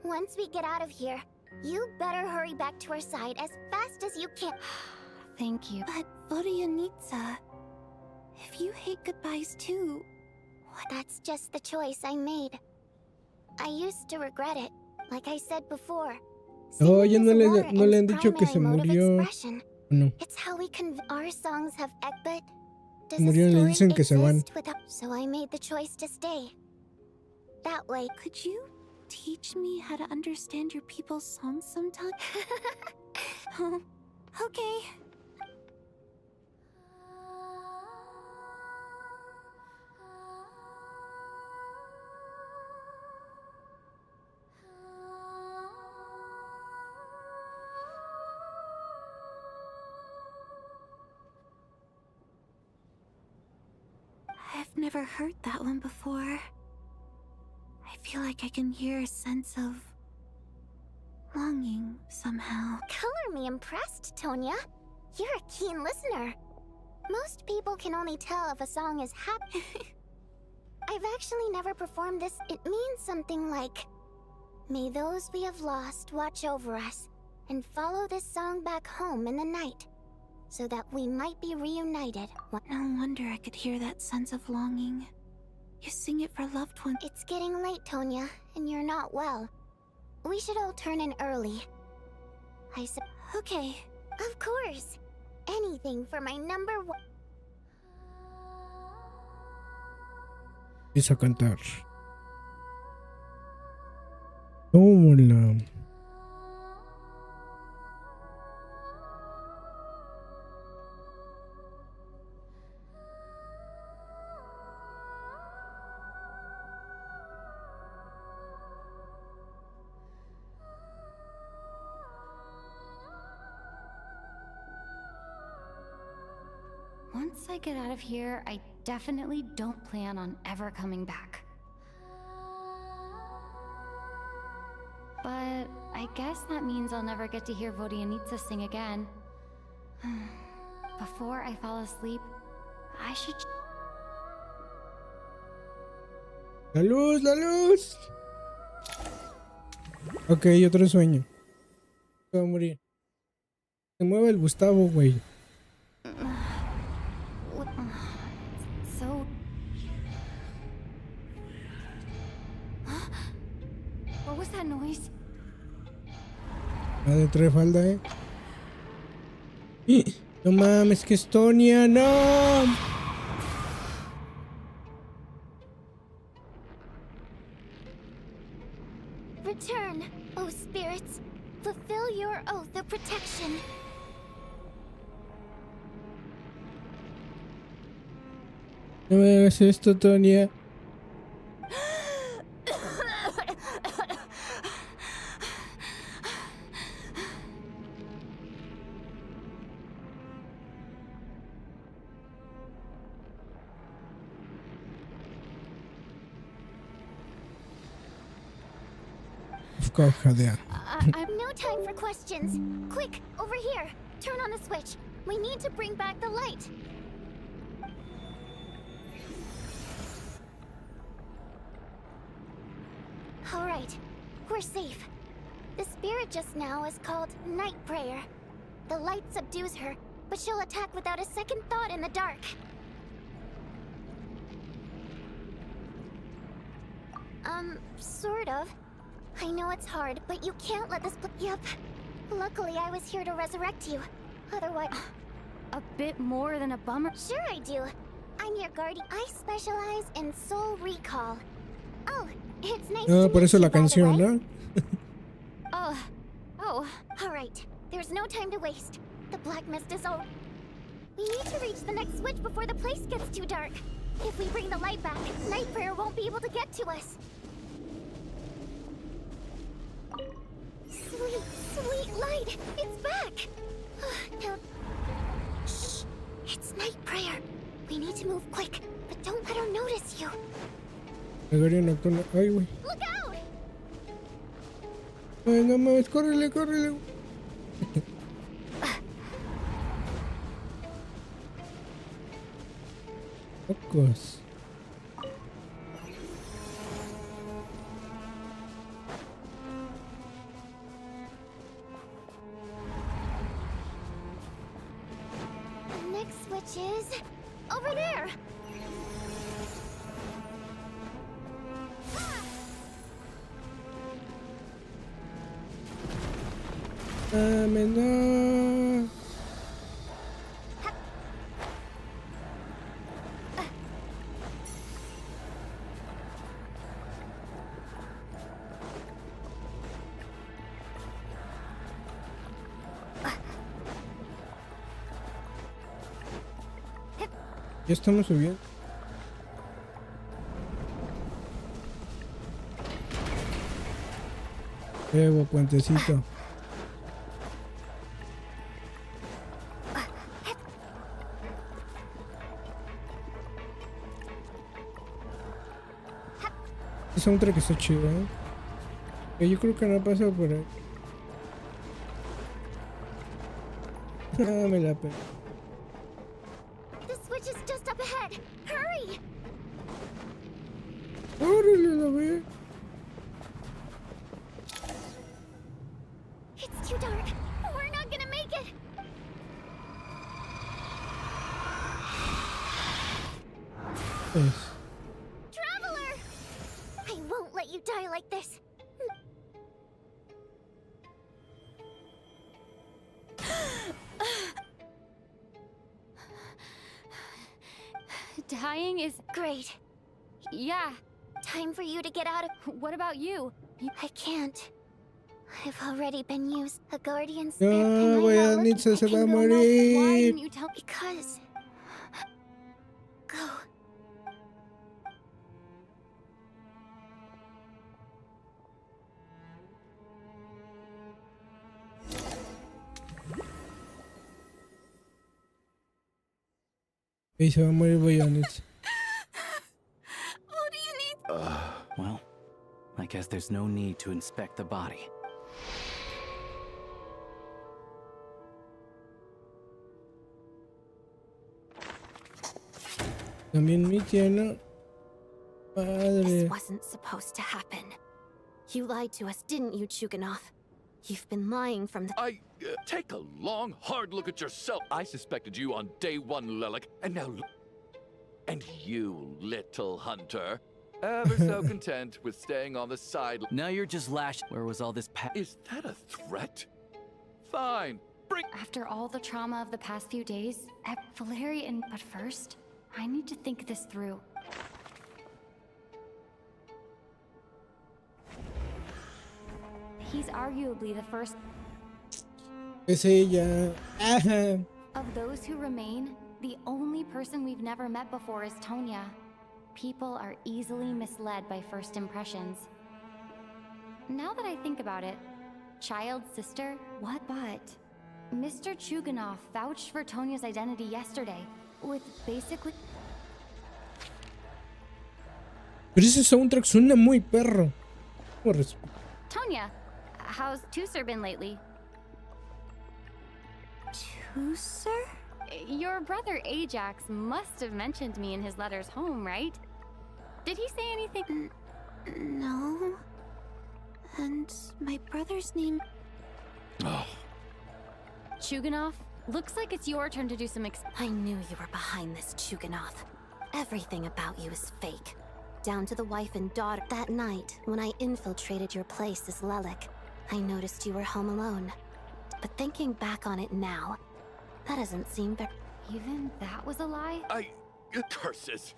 once we get out of here, you better hurry back to our side as fast as you can. Thank you. But Vodyanitsa, if you hate goodbyes too, That's just the choice I made. I used to regret it, like I said before. Oye, Singing no is le, war no le and han dicho que primary se mode of murió. expression. No, It's how we our songs have but does murió y le a dicen story que se van. exist without? So I made the choice to stay. That way. could you teach me how to understand your people's songs sometime? Okay. I've never heard that one before. I feel like I can hear a sense of longing somehow. Color me impressed, Tonya. You're a keen listener. Most people can only tell if a song is happy. I've actually never performed this. It means something like, may those we have lost watch over us and follow this song back home in the night, so that we might be reunited. No wonder I could hear that sense of longing. You sing it for loved ones. It's getting late, Tonya, and you're not well. We should all turn in early. Okay. Of course. Anything for my number one. Empieza a cantar. Tómala. Once I get out of here, I definitely don't plan on ever coming back. But I guess that means I'll never get to hear Vodyanitsa sing again. Before I fall asleep, I should... ¡La luz, la luz! Ok, otro sueño. Se va a morir. Se mueve el Gustavo, güey. So... What was that noise? La de trae falda, No mames, que es Tonya, no. Return, O spirits. Fulfill your oath of protection. No me hagas esto, Tonya. Of course, Jadea. I've no time for questions. Quick, over here. Turn on the switch. We need to bring back the light. All right, we're safe. The spirit just now is called Night Prayer. The light subdues her, but she'll attack without a second thought in the dark. Sort of. I know it's hard, but you can't let this Yep. Luckily, I was here to resurrect you. Otherwise... A bit more than a bummer. Sure I do. I'm your guardian. I specialize in soul recall. Oh, it's nice to por meet eso you, la by the canción, way. ¿no? Oh. All right. There's no time to waste. The black mist is over. We need to reach the next switch before the place gets too dark. If we bring the light back, Night Prayer won't be able to get to us. Sweet, sweet light! It's back! Now... Shh! It's Night Prayer. We need to move quick, but don't let her notice you. La guardia nocturna. Ay, güey. Look out! Ay, no mames, córrele, córrele. Pocos. The next switch is... over there! Dame, no. Ya estamos subiendo. Evo, puentecito. Ese soundtrack está chido, ¿eh? Yo creo que no pasa por ahí. Ah, me la pego. The switch is just up ahead. Hurry! ¡Órale, la ve! It's too dark. We're not gonna make it. Pues. Traveler! I won't let you die like this. Dying is... Great. Yeah. Time for you to get out of... What about you? I can't. I've already been used. A guardian No, spirit and I'm voy not a looking- Nitsa, se I va a can go Why morir. didn't you tell me? Because... Go. Y se va a morir Boyanitz. What do you need? Well, I guess there's no need to inspect the body. También Mitia, ¿no? Padre. This wasn't supposed to happen. You lied to us, didn't you, Chuganov? You've been lying from the... Take a long, hard look at yourself. I suspected you on day one, Lilac, and now look. And you, little hunter, ever so content with staying on the side. Now you're just Where was all this Is that a threat? Fine, bring... After all the trauma of the past few days, Valerian... But first, I need to think this through. He's arguably the first Es ella. Ajá. of those who remain. The only person we've never met before is Tonya. People are easily misled by first impressions. Now that I think about it, child's sister, what but? Mr. Chuganov vouched for Tonya's identity yesterday, with basically... Pero ese soundtrack suena muy perro. Tonya, Tonya. How's Tusser been lately? Tusser? Your brother Ajax must have mentioned me in his letters home, right? Did he say anything? No. And my brother's name... Oh, Chuganov? Looks like it's your turn to do some I knew you were behind this, Chuganov. Everything about you is fake. Down to the wife and daughter. That night, when I infiltrated your place as Lelik, I noticed you were home alone. But thinking back on it now, that doesn't seem very... Even that was a lie? Curses!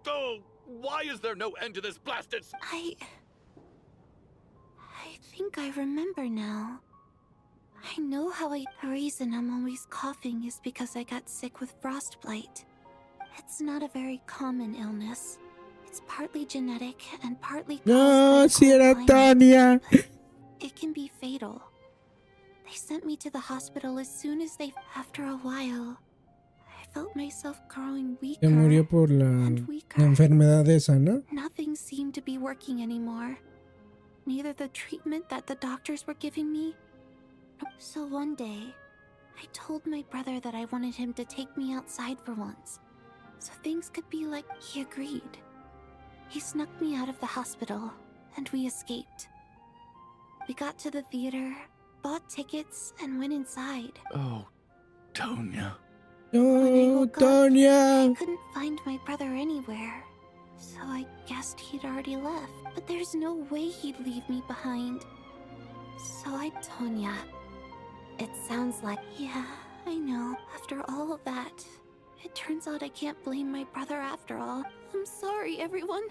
Oh, why is there no end to this blasted... I think I remember now. I know how The reason I'm always coughing is because I got sick with frostbite. It's not a very common illness. It's partly genetic and partly caused No, by the si cold era climate. Tania. It can be fatal. They sent me to the hospital as soon as they... After a while, I felt myself growing weaker Se murió por la and weaker. enfermedad esa, ¿no? Nothing seemed to be working anymore. Neither the treatment that the doctors were giving me. So one day, I told my brother that I wanted him to take me outside for once, so things could be like... He agreed. He snuck me out of the hospital, and we escaped. We got to the theater, bought tickets, and went inside. Oh, Tonya. When I No, woke up, Tonya. I couldn't find my brother anywhere, so I guessed he'd already left. But there's no way he'd leave me behind. So Tonya. It sounds like... Yeah, I know. After all of that, it turns out I can't blame my brother after all. I'm sorry, everyone.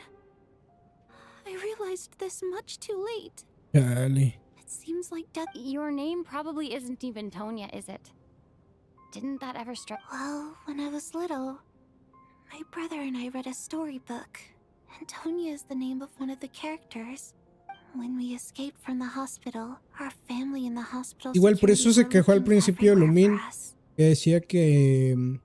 I realized this much too late. Chale. It seems like death... Your name probably isn't even Tonya, is it? Didn't that ever strike? Well, when I was little, my brother and I read a storybook, and Tonya is the name of one of the characters. When we escaped from the hospital, our family in the hospital... Igual por eso se security quejó al were principio looking everywhere Lumin, for us. que decía que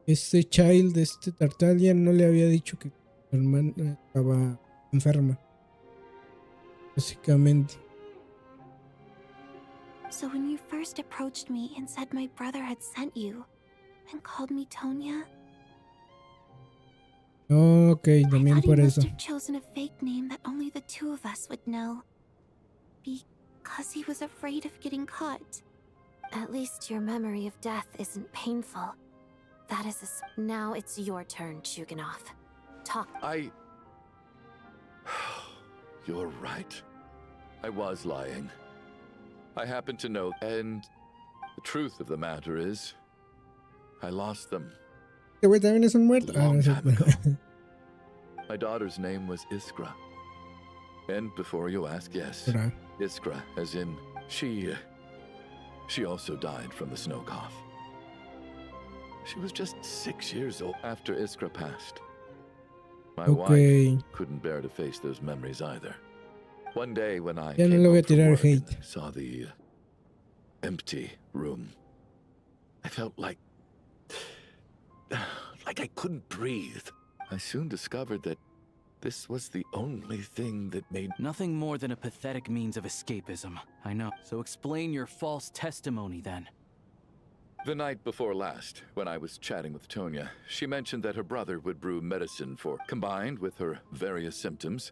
este child, este Tartalian, no le había dicho que su hermana estaba enferma. Básicamente. So when you first approached me and said my brother had sent you, and called me Tonya, Ok, I también thought he por must eso. have chosen a fake name that only the two of us would know. Because he was afraid of getting caught. At least your memory of death isn't painful. That is Now it's your turn, Chuganov. Talk. You're right. I was lying. I happen to know, and the truth of the matter is, I lost them. ¿Este güey también es un muerto? Ah, no Long es time cierto. ago. My daughter's name was Iskra. And before you ask, yes, Espera. Iskra, as in she also died from the snow cough. She was just 6 years old after Iskra passed. My Ok. wife couldn't bear to face those memories either. One day when I Ya no came le voy a home from tirar work and hate. saw the empty room, I felt like I couldn't breathe. I soon discovered that this was the only thing that made... Nothing more than a pathetic means of escapism. I know. So explain your false testimony then. The night before last, when I was chatting with Tonya, she mentioned that her brother would brew medicine for... Combined with her various symptoms,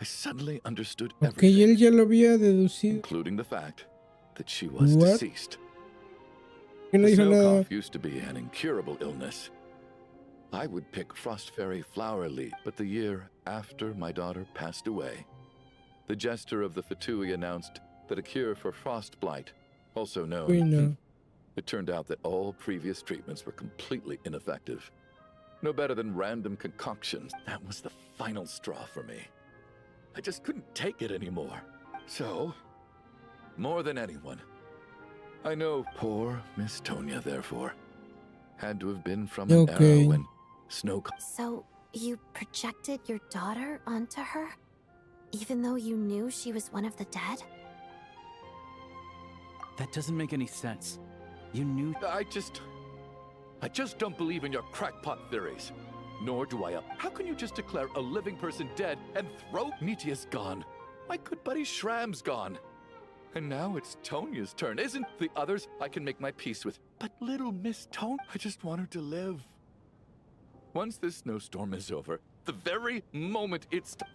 I suddenly understood Ok, everything, él ya lo había deducido. including the fact that she was What? deceased. Que no The dijo snow nada. cough used to be an incurable illness. I would pick frost fairy flower leaf, but the year after my daughter passed away, the jester of the Fatui announced that a cure for frost blight, also known... Uy, no. It turned out that all previous treatments were completely ineffective. No better than random concoctions. That was the final straw for me. I just couldn't take it anymore. So, more than anyone, I know poor Miss Tonya, therefore, had to have been from an Okay. era when snow... So, you projected your daughter onto her? Even though you knew she was one of the dead? That doesn't make any sense. You knew... I just don't believe in your crackpot theories. nor do I. How can you just declare a living person dead and throw? Mitya's gone. My good buddy Shram's gone. And now it's Tonya's turn. Isn't the others I can make my peace with? But little Miss Tone, I just want her to live. Once this snowstorm is over, the very moment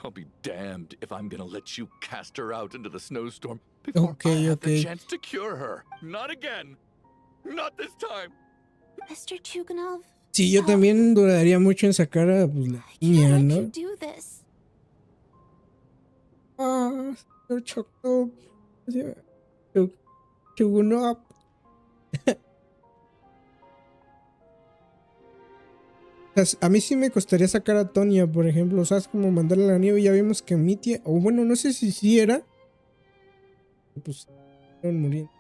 I'll be damned if I'm gonna let you cast her out into the snowstorm before I have the chance to cure her. Not again. Not this time. Mr. Chuganov. Sí, yo también dudaría mucho en sacar a pues, la niña, ¿no? Do this. Ah, señor Chocto. Chugunov. A mí sí me costaría sacar a Tonya, por ejemplo. O sea, es como mandarle a la nieve. Ya vimos que Mitya, o bueno, no sé si sí era. Pues, estaban muriendo.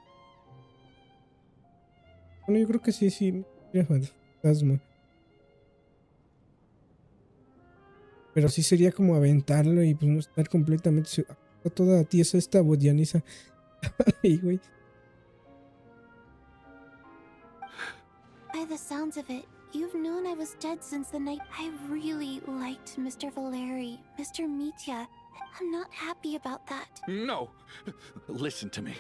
Bueno, yo creo que sí, era fantasma. Pero sí sería como aventarlo y pues no estar completamente... Está toda tiesa esta bodianiza. Ay, güey. By the sounds of it, you've known I was dead since the night. I really liked Mr. Valeri, Mr. Mitya. I'm not happy about that. No. Listen to me.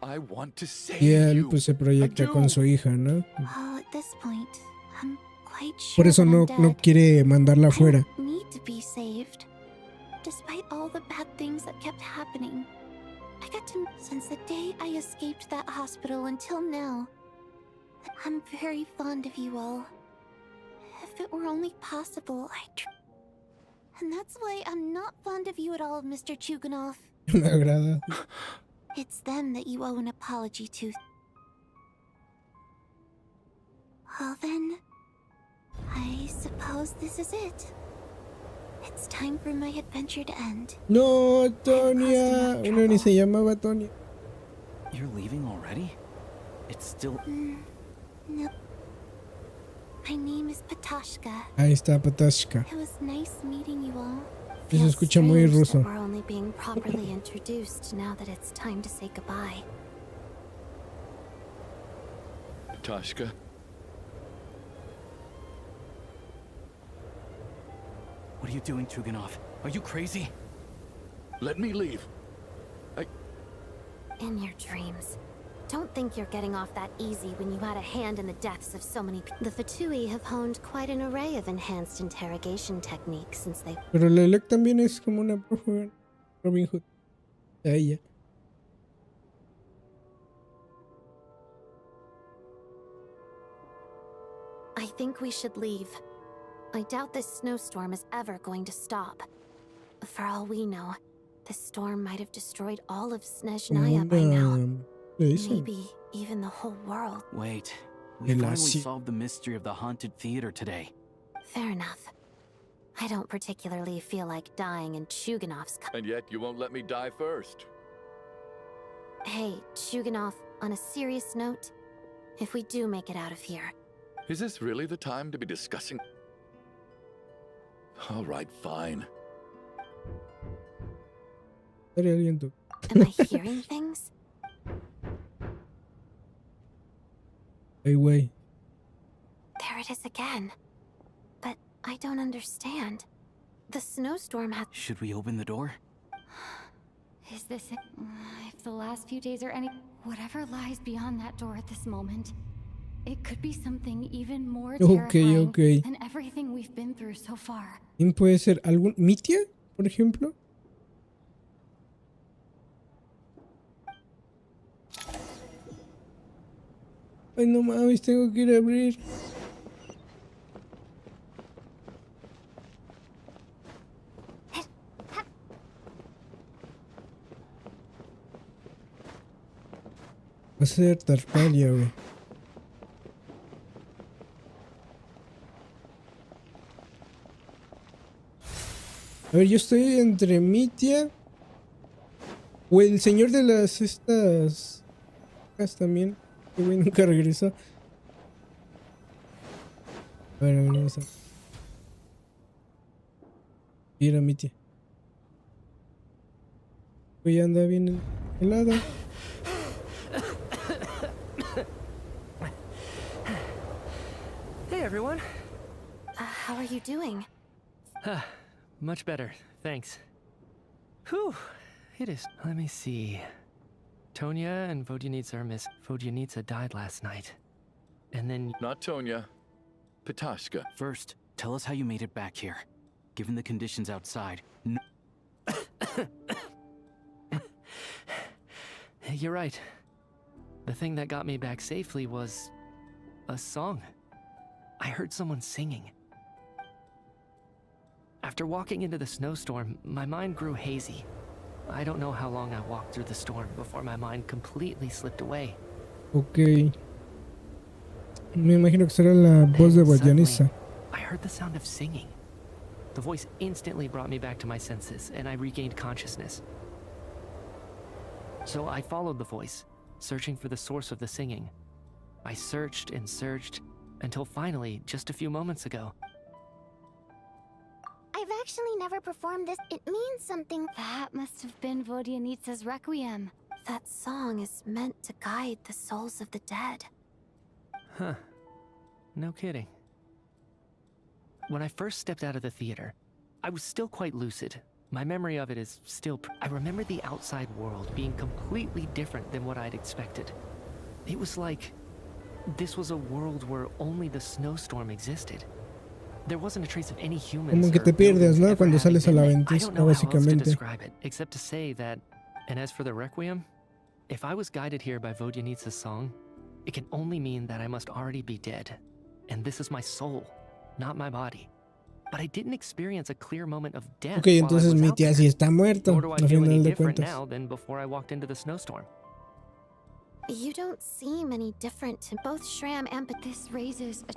I want to save Y él you. pues se proyecta con su hija, ¿no? Well, at this point, I'm quite sure Por eso that I'm no dead. quiere mandarla I afuera. don't need to be saved. Despite all the bad things that kept happening, I got to... Since the day I escaped that hospital until now, I'm very fond of you all. If it were only possible, And that's why I'm not fond of you at all, Mr. Chuganov. Me agrada. It's them that you owe an apology to. Well then, I suppose this is it. It's time for my adventure to end. No, Tonya. Bueno, ni se llamaba Tonya. You're leaving already? It's still... No. My name is Patashka. Ahí está Patashka. It was nice meeting you all. Se escucha muy ruso. We're only being properly introduced now that it's time to say goodbye. Tashka. What are you doing, Chuganov? Are you crazy? Let me leave. In your dreams. Don't think you're getting off that easy when you had a hand in the deaths of so many people. The Fatui have honed quite an array of enhanced interrogation techniques since they... Pero Lelek también es como una profe Robin Hood. A ella. I think we should leave. I doubt this snowstorm is ever going to stop. For all we know, this storm might have destroyed all of Snezhnaya by now. Maybe even the whole world. Wait, we finally solved the mystery of the haunted theater today. Fair enough. I don't particularly feel like dying in Chuganov's... And yet you won't let me die first. Hey, Chuganov, on a serious note, if we do make it out of here... Is this really the time to be discussing? All right, fine. Am I hearing things? Hey, way. There it is again. But I don't understand. The snowstorm has... Should we open the door? Is this it? If the last few days are any... Whatever lies beyond that door at this moment, it could be something even more terrifying than everything we've been through so far. ¿Quién puede ser? ¿Algún Mitya, por ejemplo? Ay, no mames, tengo que ir a abrir. Va a ser Tartalia, güey. A ver, yo estoy entre Mitya o el señor de las estas también. Que güey nunca regresó. A ver, vamos a ir a Mitya. Güey, anda bien helada. Hey everyone. How are you doing? Much better, thanks. Whew, it is. Let me see. Tonya and Vodyanitsa are miss. Vodyanitsa died last night. And then... Not Tonya. Petashka. First, tell us how you made it back here. Given the conditions outside, no. You're right. The thing that got me back safely was... a song. I heard someone singing. After walking into the snowstorm, my mind grew hazy. I don't know how long I walked through the storm before my mind completely slipped away. Ok. Me imagino que será la voz de Vodyanitsa. I heard the sound of singing. The voice instantly brought me back to my senses, and I regained consciousness. So I followed the voice, searching for the source of the singing. I searched and searched, until finally, just a few moments ago. I've actually never performed this. It means something. That must have been Vodyanitsa's Requiem. That song is meant to guide the souls of the dead. Huh. No kidding. When I first stepped out of the theater, I was still quite lucid. My memory of it is still... I remember the outside world being completely different than what I'd expected. It was like... this was a world where only the snowstorm existed. There wasn't a trace of any humans. Como que te pierdes, ¿no? Cuando sales a la ventisca, I don't know how else to básicamente. describe it, except to say that... And as for the Requiem, if I was guided here by Vodyanitsa's song, it can only mean that I must already be dead. And this is my soul, not my body. But I didn't experience a clear moment of death. Ok, entonces mi tía sí está muerta, Nor do I al feel any final de different cuentas. now than before I walked into the snowstorm. You don't seem any different to both Shram and This raises a...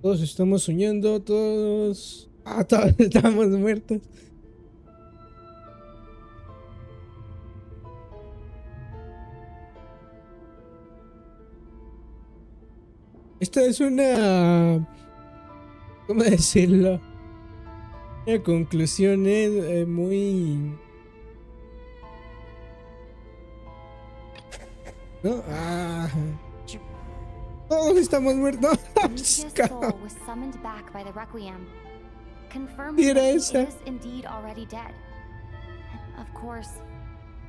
Todos estamos soñando, todos... Ah, todos estamos muertos. Esta es una... ¿Cómo decirlo? Una conclusión muy... ¿No? Ah... Todos estamos muertos. Nitya's soul was summoned back by the Requiem, confirming Mira that he esa. is indeed already dead. And of course,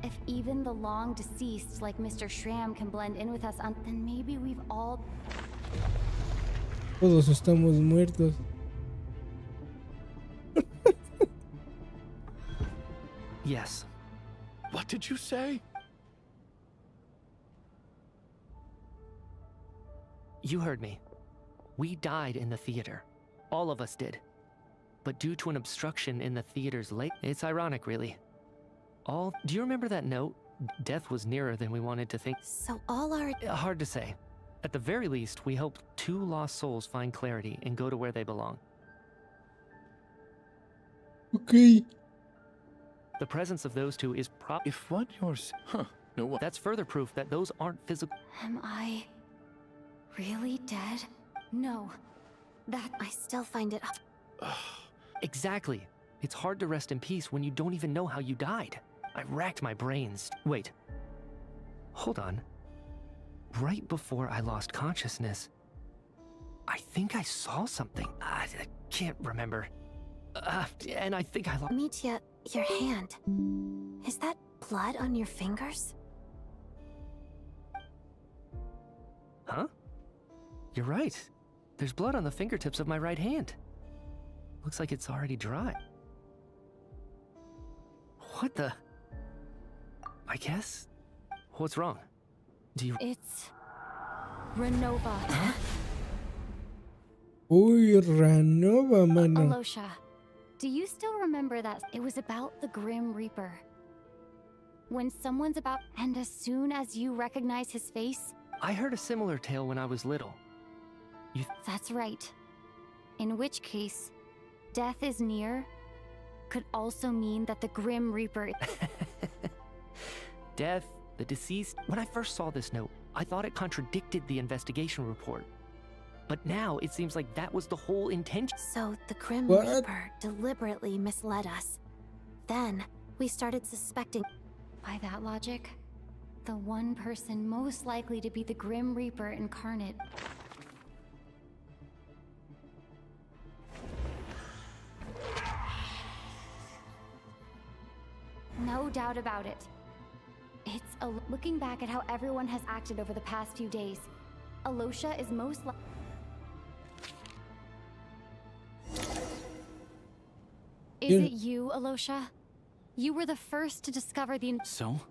if even the long deceased like Mr. Shram can blend in with us, then maybe we've all... Todos estamos muertos. Yes. What did you say? You heard me. We died in the theater. All of us did. But due to an obstruction in the theater's lake, it's ironic, really. Do you remember that note? Death was nearer than we wanted to think. So all our... Hard to say. At the very least, we helped 2 lost souls find clarity and go to where they belong. Ok. The presence of those 2 is If what you're... no one... That's further proof that those aren't physical... Am I really dead? No. That... I still find it... Exactly. It's hard to rest in peace when you don't even know how you died. I racked my brains. Wait. Hold on. Right before I lost consciousness, I think I saw something. I can't remember. And I think I lost... Mitya, your hand. Is that blood on your fingers? Huh? You're right. There's blood on the fingertips of my right hand. Looks like it's already dry. What the... I guess... What's wrong? Do you... It's... Renova. Uy, Ranova, mano. Alosha, do you still remember that it was about the Grim Reaper? When someone's about... And as soon as you recognize his face... I heard a similar tale when I was little. That's right. In which case, death is near could also mean that the Grim Reaper... Death, the deceased... When I first saw this note, I thought it contradicted the investigation report. But now it seems like that was the whole intention. So the Grim What? Reaper deliberately misled us. Then we started suspecting... By that logic, The one person most likely to be the Grim Reaper incarnate. No doubt about it. Looking back at how everyone has acted over the past few days, Alosha is most Is it you, Alosha? You were the first to discover the So?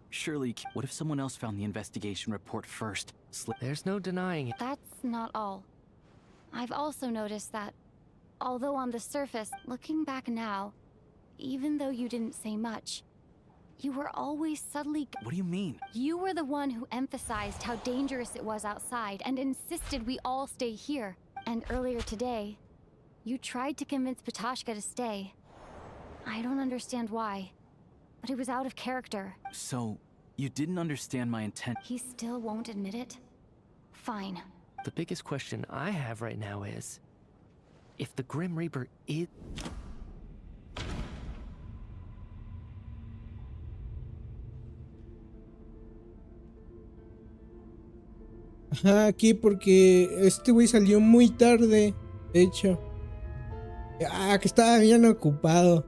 Surely, what if someone else found the investigation report first? There's no denying it. That's not all. I've also noticed that, although on the surface, looking back now, even though you didn't say much, you were always subtly... What do you mean? You were the one who emphasized how dangerous it was outside and insisted we all stay here. And earlier today, you tried to convince Ptashka to stay. I don't understand why, but it was out of character. So, you didn't understand my intent? He still won't admit it? Fine. The biggest question I have right now is, if the Grim Reaper is... Ajá, aquí porque este güey salió muy tarde, de hecho. Ah, que estaba bien ocupado.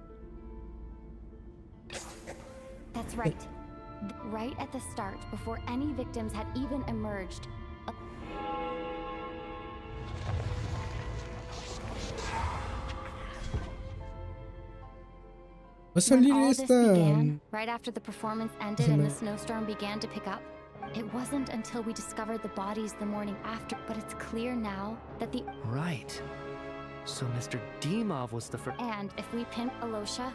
That's right. Right at the start, before any victims had even emerged. Va a salir When all this esta... began, right after the performance ended and the snowstorm began to pick up, it wasn't until we discovered the bodies the morning after, but it's clear now that the... Right. So Mr. Dimov was the first... And if we pin Alosha,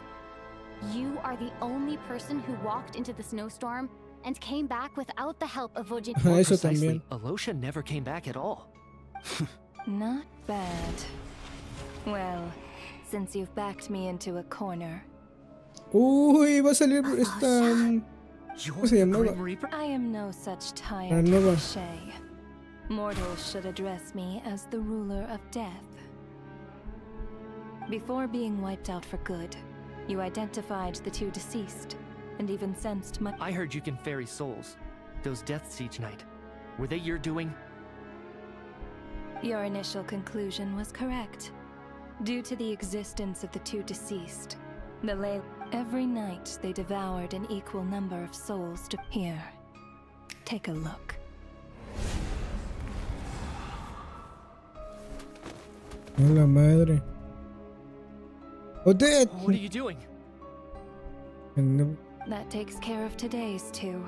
you are the only person who walked into the snowstorm and came back without the help of Vojin. Ajá, eso Precisely, también. Alosha never came back at all. Not bad. Well, since you've backed me into a corner, Uy, va a salir esta... You're ¿Cómo se the llamaba? Grim Reaper? I am no such La tired nueva. cliché. Mortals should address me as the ruler of death. Before being wiped out for good, you identified the two deceased, and even sensed my... I heard you can ferry souls. Those deaths each night. Were they your doing? Your initial conclusion was correct. Due to the existence of the two deceased, every night they devoured an equal number of souls to... Here, take a look. A la madre. Odette! What are you doing? That takes care of today's two.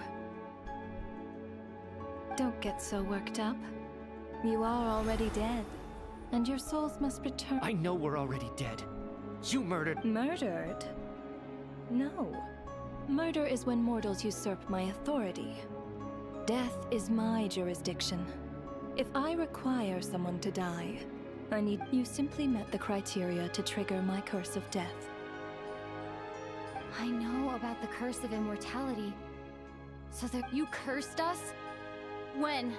Don't get so worked up. You are already dead, and your souls must return... I know we're already dead. You murdered... Murdered? No. Murder is when mortals usurp my authority. Death is my jurisdiction. If I require someone to die, I need... You simply met the criteria to trigger my curse of death. I know about the curse of immortality. So that you cursed us? When?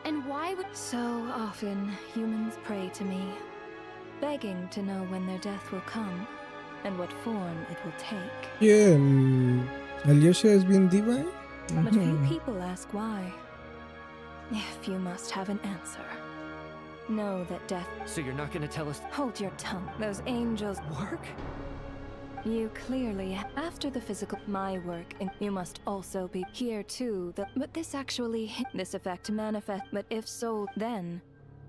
And why would... So often, humans pray to me, begging to know when their death will come, and what form it will take. ¿Quién? ¿Alyosha es bien diva? But few people ask why. If you must have an answer, know that death... So you're not gonna tell us... Hold your tongue. Those angels... Work? You clearly... After the physical... My work, and you must also be here too. But this actually... This effect manifest... But if so, then...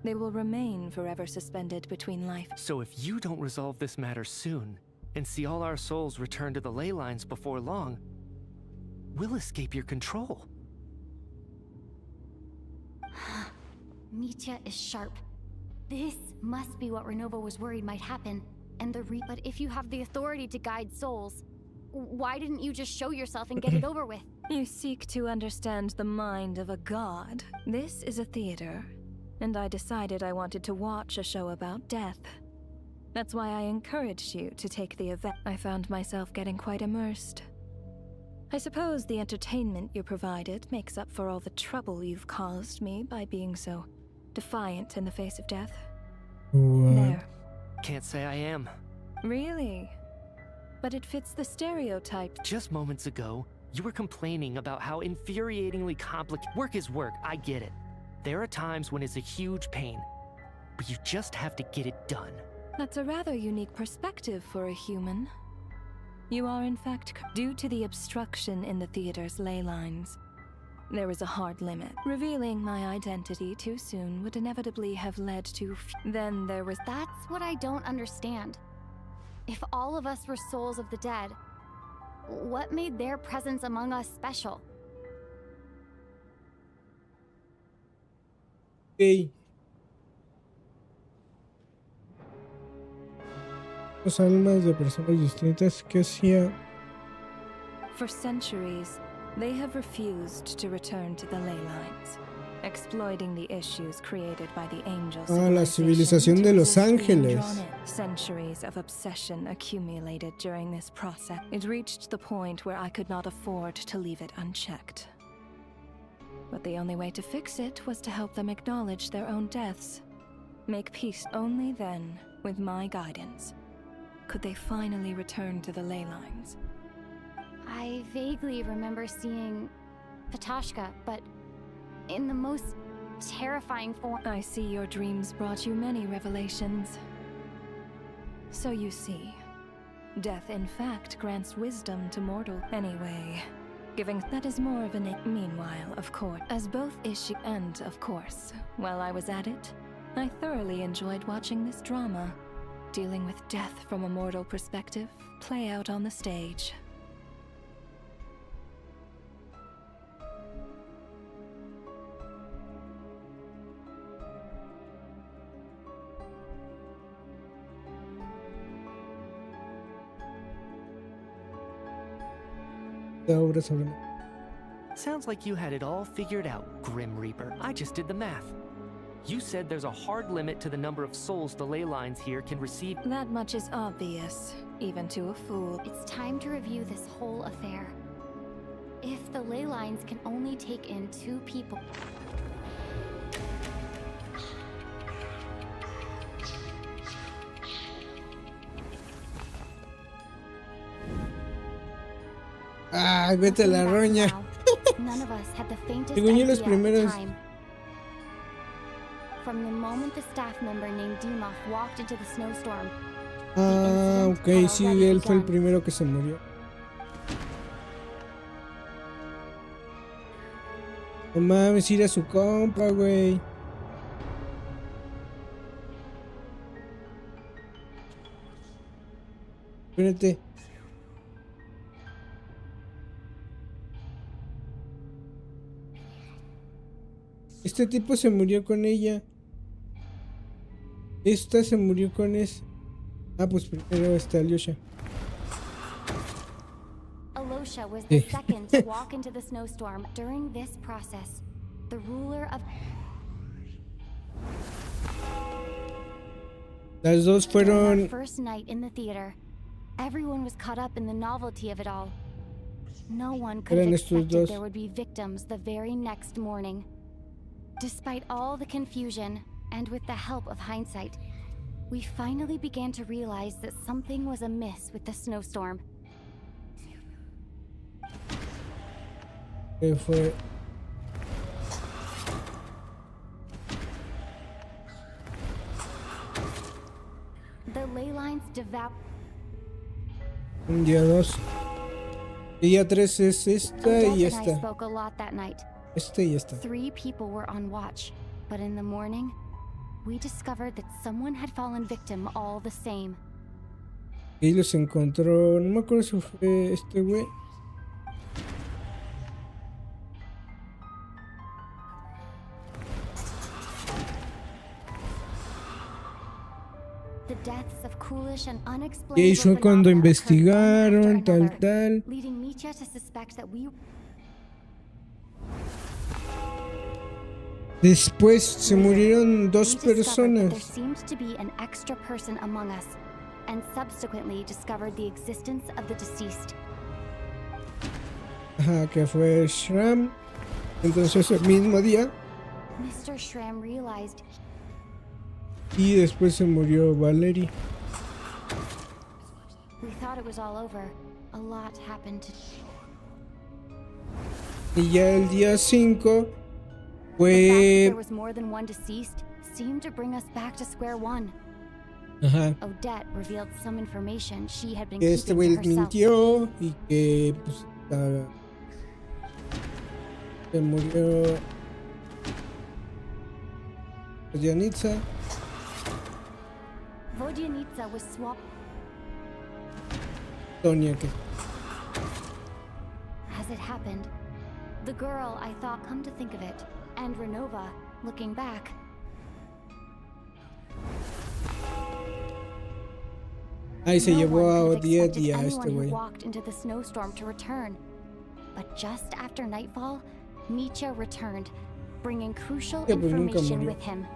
They will remain forever suspended between life... So if you don't resolve this matter soon, and see all our souls return to the ley lines before long, we'll escape your control. Mitya is sharp. This must be what Renova was worried might happen. And But if you have the authority to guide souls, why didn't you just show yourself and get it over with? You seek to understand the mind of a god. This is a theater, and I decided I wanted to watch a show about death. That's why I encouraged you to take the event. I found myself getting quite immersed. I suppose the entertainment you provided makes up for all the trouble you've caused me by being so defiant in the face of death. What? There. Can't say I am. Really? But it fits the stereotype. Just moments ago, You were complaining about how infuriatingly complicated. Work is work, I get it. There are times when it's a huge pain, but you just have to get it done. That's a rather unique perspective for a human. You are in fact due to the obstruction in the theater's ley lines. There is a hard limit. Revealing my identity too soon would inevitably have led to then there was That's what I don't understand. If all of us were souls of the dead, what made their presence among us special? Ok. Las almas de personas distintas que hacía. For centuries, they have refused to return to the ley lines, exploiting the issues created by the angels. La civilización de Los Ángeles. Centuries of obsession accumulated during this process. It reached the point where I could not afford to leave it unchecked. But the only way to fix it was to help them acknowledge their own deaths. Make peace. Only then, with my guidance, could they finally return to the ley lines. I vaguely remember seeing Patoshka, but in the most terrifying form. I see your dreams brought you many revelations. So you see, death in fact grants wisdom to mortal. Anyway, giving that is more of an meanwhile, of course, as both issue and of course, while I was at it, I thoroughly enjoyed watching this drama, dealing with death from a mortal perspective, play out on the stage. Obra sobre. Sounds like you had it all figured out, Grim Reaper. I just did the math. You said there's a hard limit to the number of souls the ley lines here can receive. That much is obvious, even to a fool. It's time to review this whole affair. If the ley lines can only take in 2 people... Ay, vete a la roña. None of us had the faintest Según yo, idea los at the primeros. time. From the moment the staff member named Dimov walked into the snowstorm, Ok, sí, él fue el primero que se murió. No mames, ir a su compa, güey. Espérate. Este tipo se murió con ella. Esta se murió con ese. Ah, pues primero está Alyosha. Alosha was the second to walk into the snowstorm. During this process, the ruler of... Las dos During our fueron. first night in the theater, everyone was caught up in the novelty of it all. No one could have Eran estos expected dos. there would be victims the very next morning. Despite all the confusion, and with the help of hindsight, we finally began to realize that something was amiss with the snowstorm. Que fue. The ley lines devour... Un día 2. Día 3 es esta y Adult and I esta. spoke a lot that night. Esta y esta. 3 people were on watch, but in the morning, we discovered that someone had fallen victim all the same. Y los encontró. No me acuerdo si fue este güey. The deaths of coolish and Y ahí unexplainable fue cuando phenomena occurred one investigaron, after tal, another, tal. leading Mitya to suspect that we... Después se murieron 2 We discovered that there personas. seemed to be an extra person among us, and subsequently discovered the existence of the deceased. Ajá, que fue Shram. Entonces el mismo día. Mr. Schramm realized Y después se murió Valerie. we thought it was all over. A lot happened to... Y ya el día 5 The fact that fue... there was more than one deceased seemed to bring us back to square one. Ajá. Odette revealed some information she had been Que este keeping güey to les herself. mintió y que pues se murió Vodyanitsa. Vodyanitsa was swapped. Tonia, que As it happened, the girl I thought, come to think of it, and Renova, looking back, ahí se no llevó one a could have Odiet expected y a anyone este who güey. walked into the snowstorm to return. But just after nightfall, Mitya returned, bringing crucial Ya, pues, nunca information murió. with him.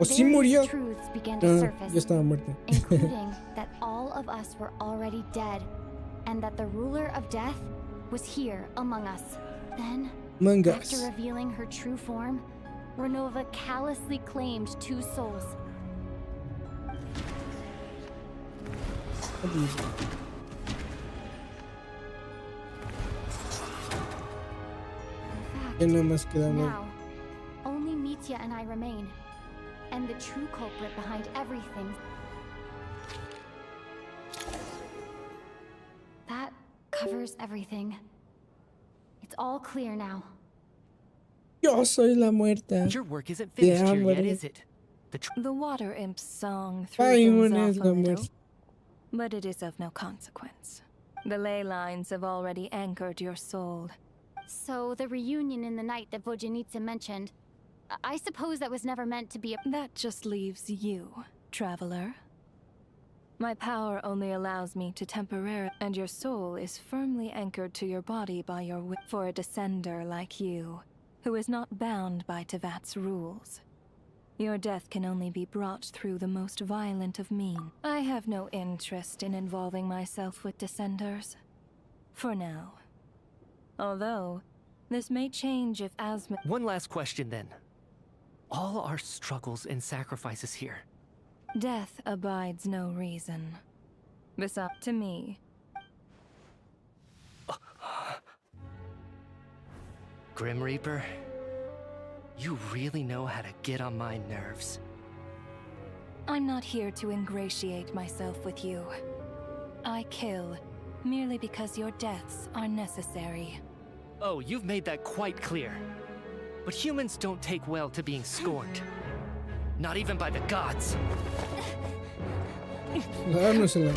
O sí Various murió. truths began to Ah, surface, ya estaba muerta. including that all of us were already dead, and that the ruler of death was here among us. Then, Mangas. after revealing her true form, Renova callously claimed 2 souls. Ya In nada fact, más quedamos. now, only Mitya and I remain, and the true culprit behind everything. That covers everything. It's all clear now. Yo soy la muerta. Your work isn't finished here yet, hambre. is it? The water imp's song threw Paimon things es off a la little, muerte. but it is of no consequence. The ley lines have already anchored your soul. So the reunion in the night that Vodyanitsa mentioned, I suppose that was never meant to be a... That just leaves you, traveler. My power only allows me to temporarily, and your soul is firmly anchored to your body by your for a descender like you, who is not bound by Tevat's rules. Your death can only be brought through the most violent of means. I have no interest in involving myself with descenders. For now. Although, this may change if Asma— One last question then. All our struggles and sacrifices here. Death abides no reason. Besides, to me, Grim Reaper, you really know how to get on my nerves. I'm not here to ingratiate myself with you. I kill merely because your deaths are necessary. Oh, you've made that quite clear. But humans don't take well to being scorned. Not even by the gods. Dánosela.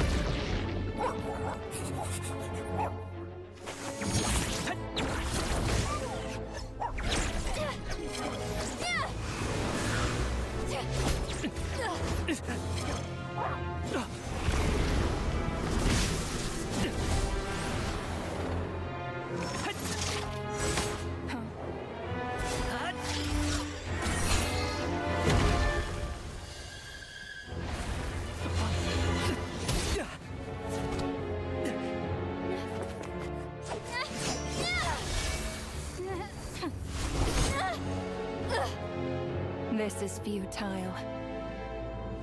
This is futile.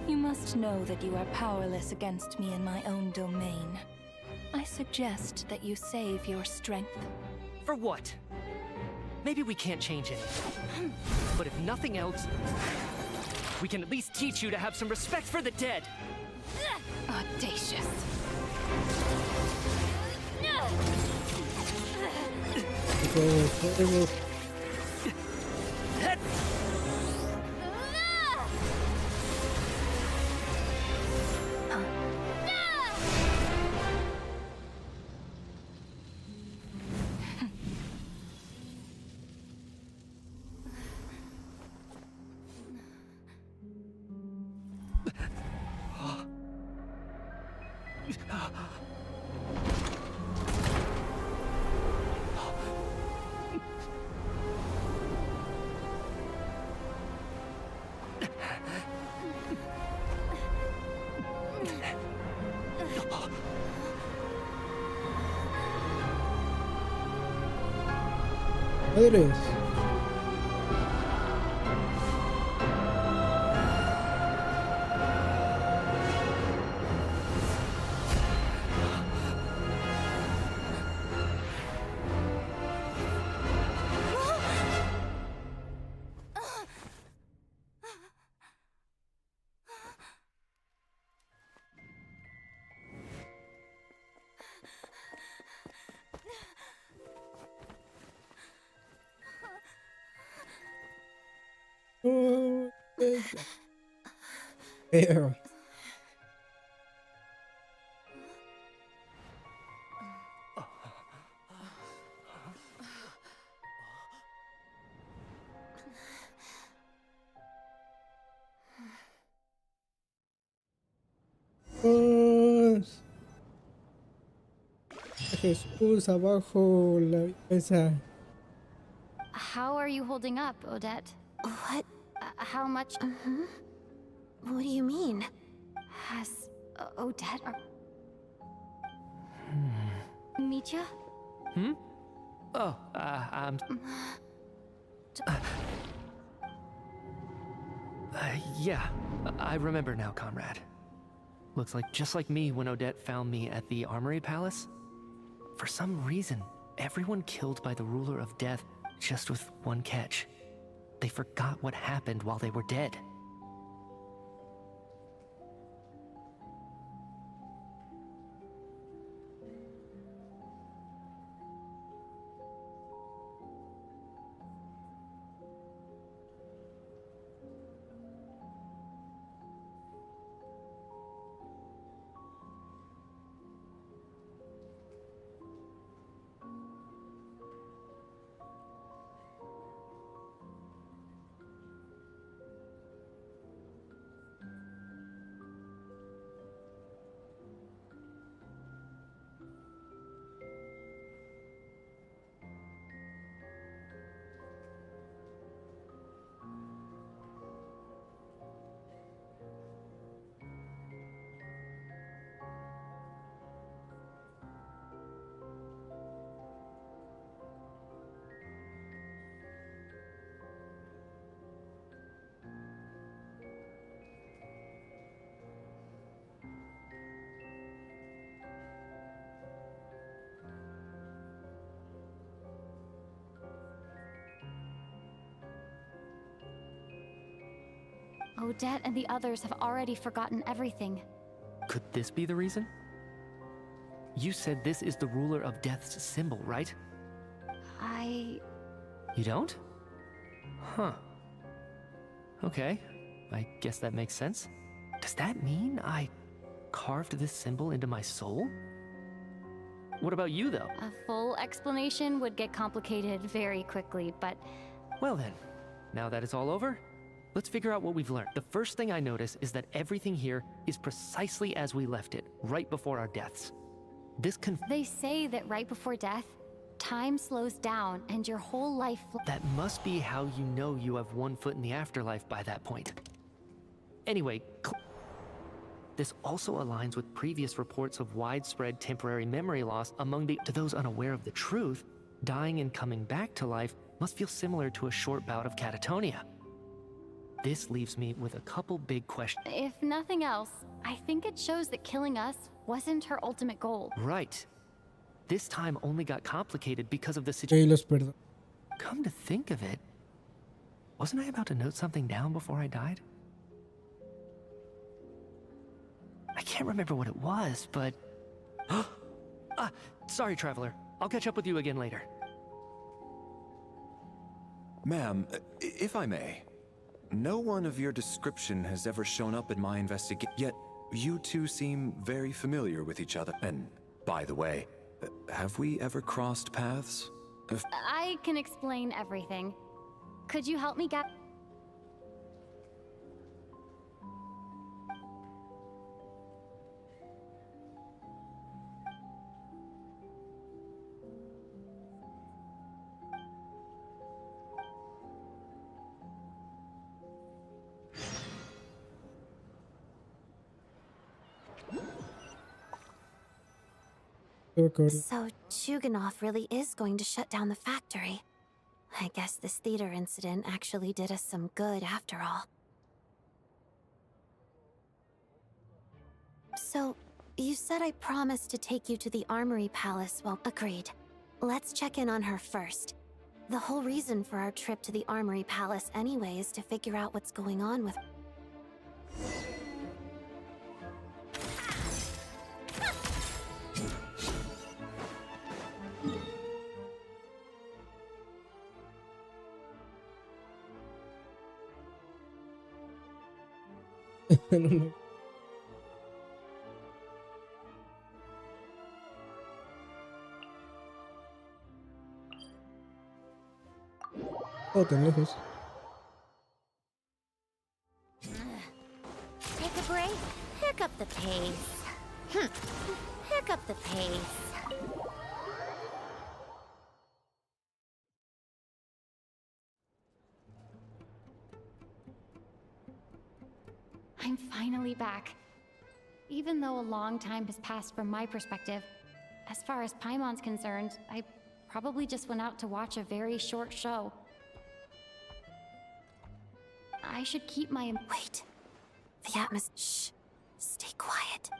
You must know that you are powerless against me in my own domain. I suggest that you save your strength. For what? Maybe we can't change anything. But if nothing else, we can at least teach you to have some respect for the dead. Audacious. Fuego. Madres. Pero, pues, Jesús abajo la esa. How are you holding up, Odette? What? How much What do you mean? has Odette or Mitya? Oh, yeah, I remember now, comrade. Looks like just like me when Odette found me at the Armory Palace. For some reason, everyone killed by the ruler of death, just with one catch. They forgot what happened while they were dead. Odette and the others have already forgotten everything. Could this be the reason? You said this is the ruler of death's symbol, right? You don't? Huh. Okay, I guess that makes sense. Does that mean I carved this symbol into my soul? What about you, though? A full explanation would get complicated very quickly, but Well then, now that it's all over, let's figure out what we've learned. The first thing I notice is that everything here is precisely as we left it, right before our deaths. This they say that right before death, time slows down and your whole life That must be how you know you have one foot in the afterlife by that point. Anyway, this also aligns with previous reports of widespread temporary memory loss among to those unaware of the truth. Dying and coming back to life must feel similar to a short bout of catatonia. This leaves me with a couple big questions. If nothing else, I think it shows that killing us wasn't her ultimate goal. Right. This time only got complicated because of the situation. Los perdono. Come to think of it, wasn't I about to note something down before I died? I can't remember what it was, but... sorry, Traveler. I'll catch up with you again later. Ma'am, if I may, no one of your description has ever shown up in my investigation, yet you two seem very familiar with each other. And, by the way, have we ever crossed paths? I can explain everything. Could you help me get... So Chuganov really is going to shut down the factory. I guess this theater incident actually did us some good after all. So, you said I promised to take you to the Armory Palace. Well, agreed. Let's check in on her first. The whole reason for our trip to the Armory Palace anyway is to figure out what's going on with... No. Oh, tan lejos. Take a break. Pick up the pace. Pick up the pace. I'm finally back. Even though a long time has passed from my perspective, as far as Paimon's concerned, I probably just went out to watch a very short show. I should keep my... Wait. The atmosphere. Shh. Stay quiet.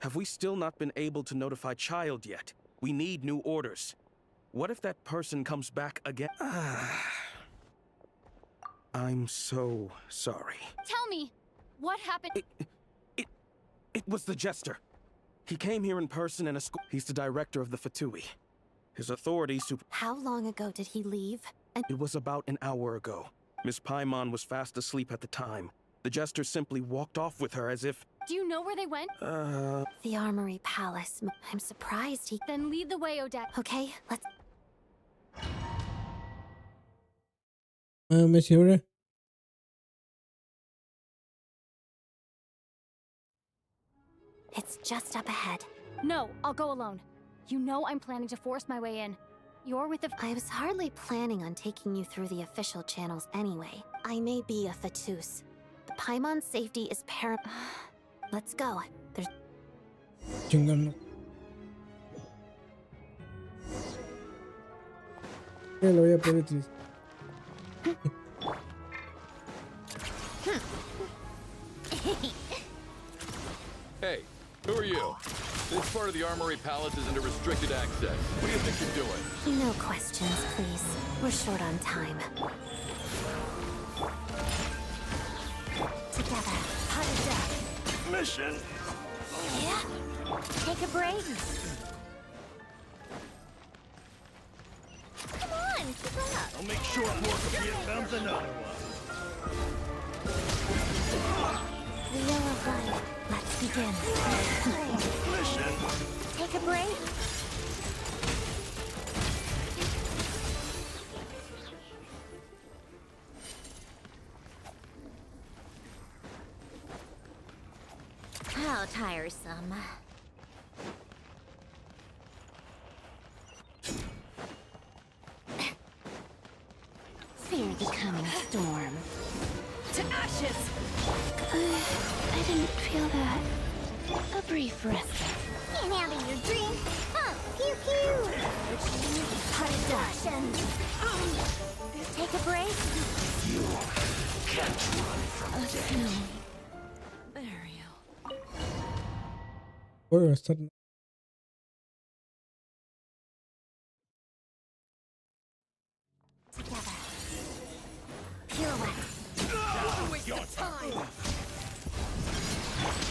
Have we still not been able to notify Child yet? We need new orders. What if that person comes back again? I'm so sorry. Tell me, what happened? It was the Jester. He came here in person in a school. He's the director of the Fatui. His authority How long ago did he leave? And It was about an hour ago. Miss Paimon was fast asleep at the time. The Jester simply walked off with her as if... Do you know where they went? the Armory Palace. I'm surprised he... Then lead the way, Odette. Okay, let's... Monsieur. It's just up ahead. No, I'll go alone. You know I'm planning to force my way in. You're with the... I was hardly planning on taking you through the official channels anyway. I may be a Fatus. But Paimon's safety is paramount. Let's go. There's... Chingón. Ya lo voy a poner triste. Hey, who are you? This part of the Armory Palace is under restricted access. What do you think you're doing? No questions, please. We're short on time. Together. Hot as death. Mission! Yeah? Take a break. Come on, keep up. I'll make short work of you. Found another one. Wheel of life. Let's begin. Take a break. How tiresome. Fear the coming storm. To ashes! I didn't feel that. A brief rest. Can't handle your drink. Huh, pew pew. Hot adoption. Take a break. You can't run from death. There you. Voy a estar. Together. Pirouette.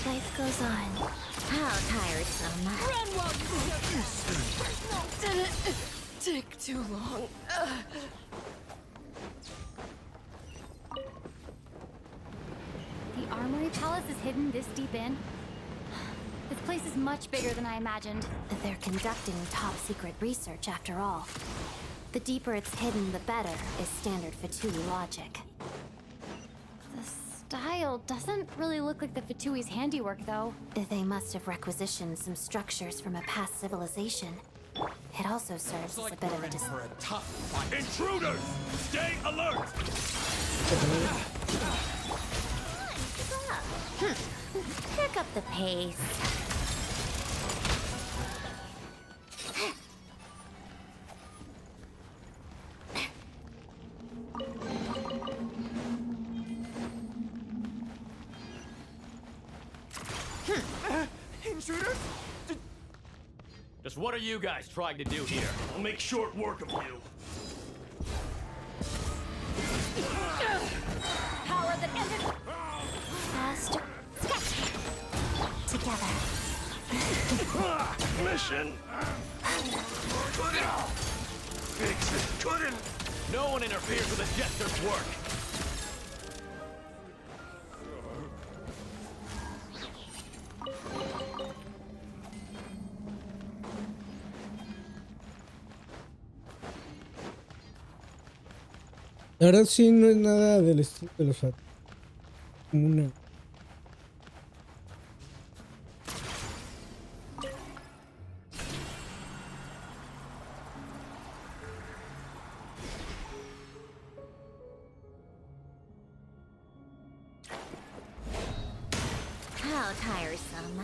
Life goes on. How tiresome. Run while you can. Did it take too long? The Armory Palace is hidden this deep in? This place is much bigger than I imagined. They're conducting top-secret research, after all. The deeper it's hidden, the better, is standard Fatui logic. The style doesn't really look like the Fatui's handiwork, though. They must have requisitioned some structures from a past civilization. It also serves as a bit of a Intruders! Stay alert! Pick up the pace. Intruders? Just what are you guys trying to do here? I'll make short work of you. Power that ended... faster. Together. Mission! Fix it. Couldn't! No one interferes with the Jester's work. La verdad sí no es nada del estilo de los Fat. Como una... How tiresome.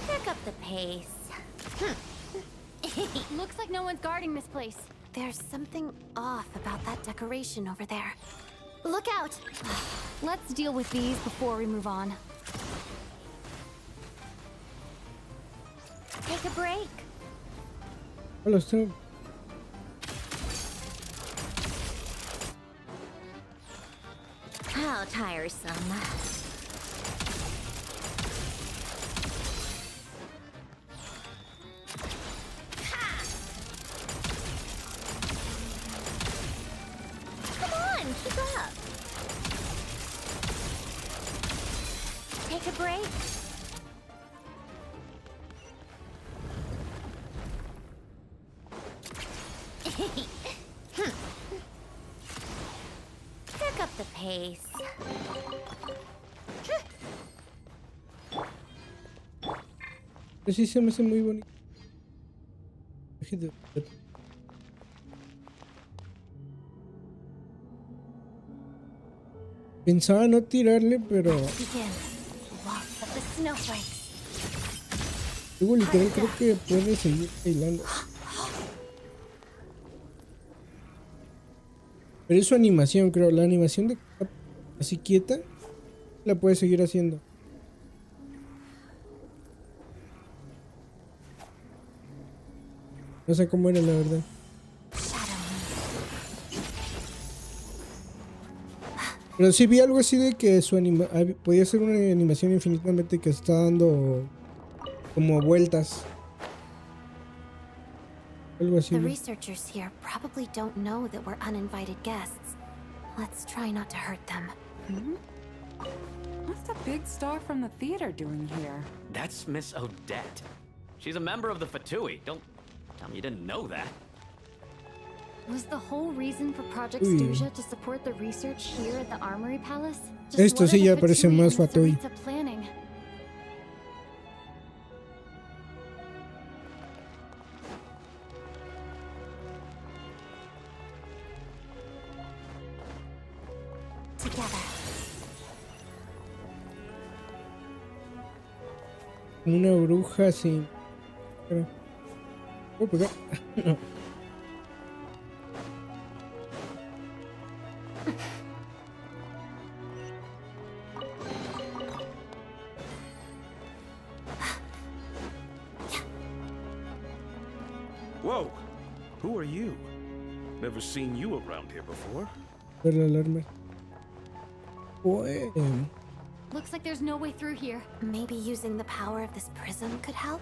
Pick up the pace. Looks like no one's guarding this place. There's something off about that decoration over there. Look out! Let's deal with these before we move on. Take a break. Ah, los tengo. How tiresome. Come on, keep up. Take a break. Pick up the pace. Pero sí se me hace muy bonito. Pensaba no tirarle, pero Begin. Waltz of the snowflakes. luego literal creo que puede seguir bailando. Pero es su animación, creo. La animación de así quieta la puede seguir haciendo. No sé cómo era la verdad. Pero sí vi algo así de que su podía ser una animación infinitamente que está dando como vueltas. Algo así. The ¿no? researchers here probably don't know that we're uninvited guests. Let's try not to hurt them. What's the big star from the theater doing here? That's Miss Odette. She's a member of the Fatui. Don't tell me you didn't know that. Was the whole reason for Project Uy. Snezhnaya to support the research here at the Armory Palace? Just Esto what sí are ya the parece Fatui más and Fatui. Sarita planning? Together. Como una bruja sin. ¿Puedo pegar? No. Whoa! Who are you? Never seen you around here before. Ver la alarma. Bueno. Looks like there's no way through here. Maybe using the power of this prism could help?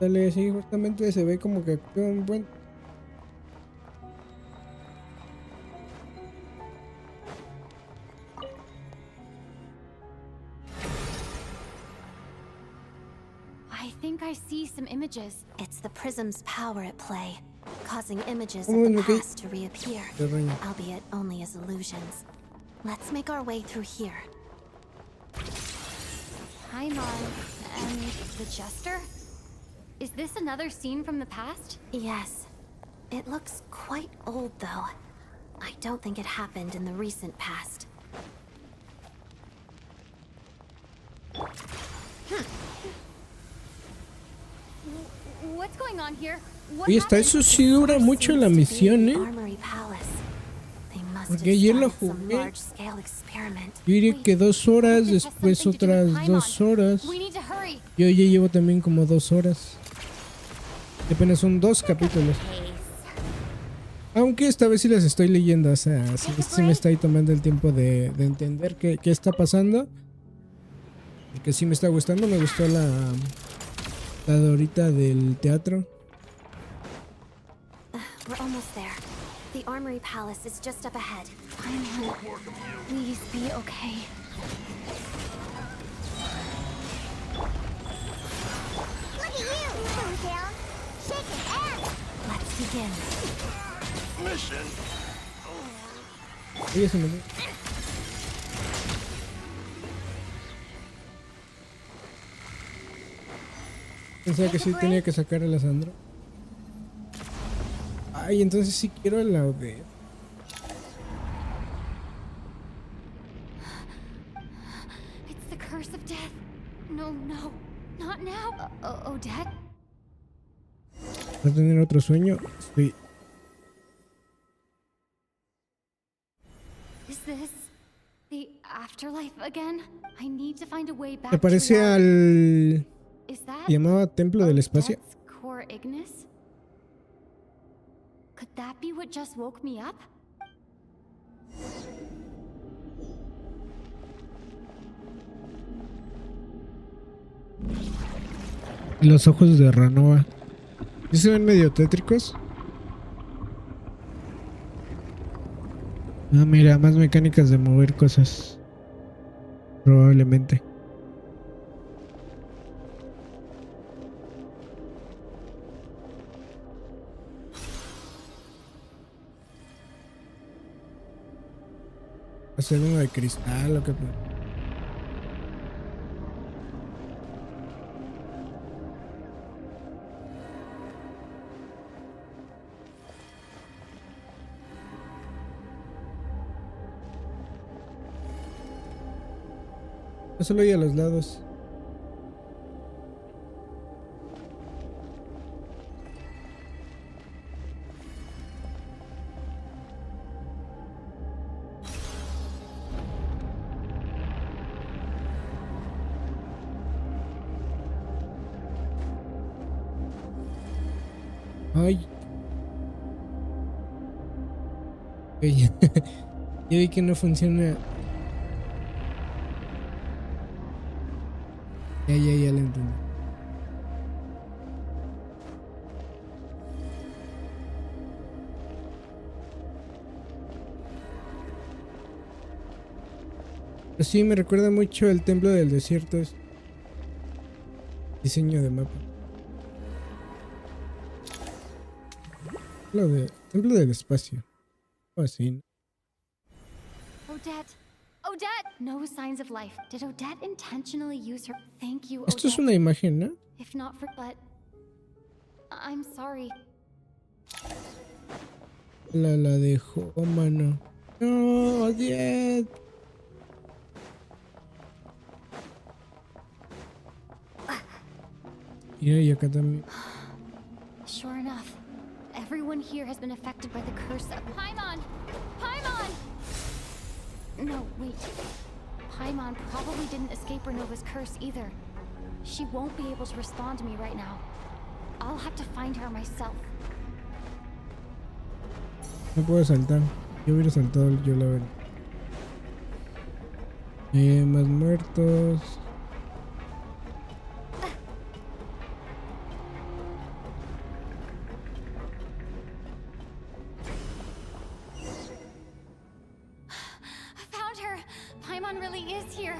Dale, sí, justamente se ve como que actúa un buen. I think I see some images. It's the prism's power at play, causing images Oh, of the okay. past to reappear, Qué rayo. albeit only as illusions. Let's make our way through here. Paimon and the Jester? Is this another scene from the past? Yes. It looks quite old, though. I don't think it happened in the recent past. What's going on here? What Oye, está happened? eso sí dura mucho la misión, Armory Palace. They must Porque have ayer lo started some jugué. large-scale experiment. Yo diría que 2 horas, This has después something to do with otras 2 horas. We need to hurry. Yo ya llevo también como 2 horas. Y apenas son 2 capítulos. Aunque esta vez sí las estoy leyendo, o sea, sí me está ahí tomando el tiempo de entender qué está pasando. Porque sí me está gustando, me gustó la de ahorita del teatro. We're almost there. The Armory Palace is just up ahead. Paimon, please be okay. Look at you, Toontown. Shaking ass. Let's begin. Mission. Oye, se me... Pensaba que sí tenía que sacar a la Sandra. Ay, entonces sí quiero la de... It's the curse of death. No, no, not now. Odette? ¿Va a tener otro sueño? Sí. Is this the afterlife again? I need to find a way back ¿Te parece to reality. al... Is that ¿Se llamaba Templo del Espacio? Odette's core Ignis? Could that be what just woke me up? Los ojos de Ranova. ¿Sí se ven medio tétricos? Ah, mira, más mecánicas de mover cosas. Probablemente. Hacer uno de cristal o qué. No solo hay a los lados. Ay. Ya vi que no funciona. Ya lo entendí. Pero sí, me recuerda mucho el templo del desierto. Es diseño de mapa. Templo del espacio. O así, ¿no? Odette! Odette! No signs of life. Did Odette intentionally use her? Thank you, Odette. Esto es una imagen, ¿no? If not for... But... I'm sorry. La dejó, mano. No, Odette. Y acá también. Sure enough, everyone here has been affected by the curse of Paimon! Paimon! No, wait. Paimon probably didn't escape Renova's curse either. She won't be able to respond to me right now. I'll have to find her myself. No puedo saltar. Yo hubiera saltado yo la verdad. Más muertos. Found her! Paimon really is here.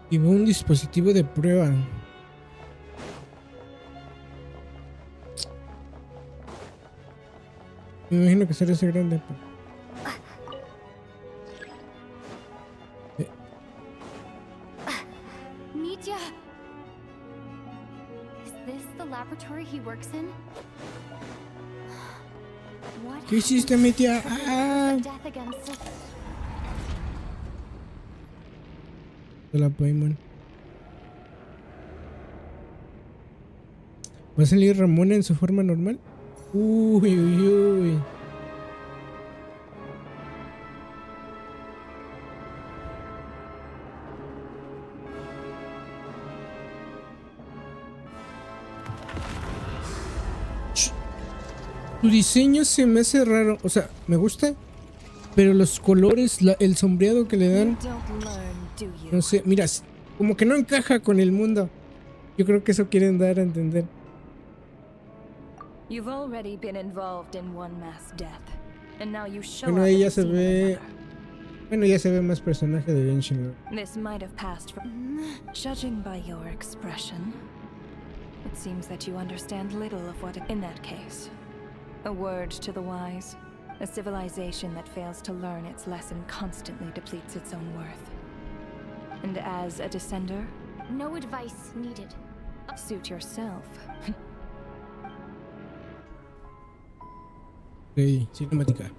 Y veo un dispositivo de prueba. Me imagino que será ese grande. Mitya! Is this the laboratory he works in? What ¿Qué hiciste, mi tía? happened to the death against it? De la Paimon. ¿Va a salir Ramona en su forma normal? Uy, uy, uy. Su diseño se me hace raro. O sea, me gusta. Pero los colores, el sombreado que le dan. No sé, mira, como que no encaja con el mundo. Yo creo que eso quieren dar a entender. You've already been involved in one mass death, and now you show Bueno, up ahí at ya the se scene of ve another. Bueno, ya se ve más personaje de Genshin. This might have passed for... Judging by your expression, it seems that you understand little of what... In that case, a word to the wise. A civilization that fails to learn its lesson constantly depletes its own worth. And as a descender... No advice needed. Suit yourself. Ok, cinemática.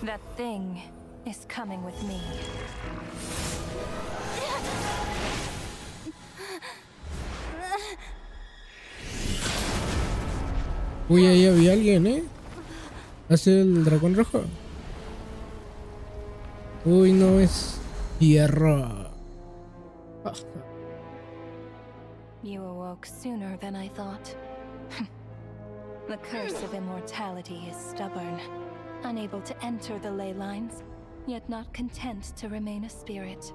That thing is coming with me. Uy, ahí había alguien, ¿eh? Hace el dragón rojo. Uy, no es tierra. You awoke sooner than I thought. The curse of immortality is stubborn, unable to enter the ley lines, yet not content to remain a spirit.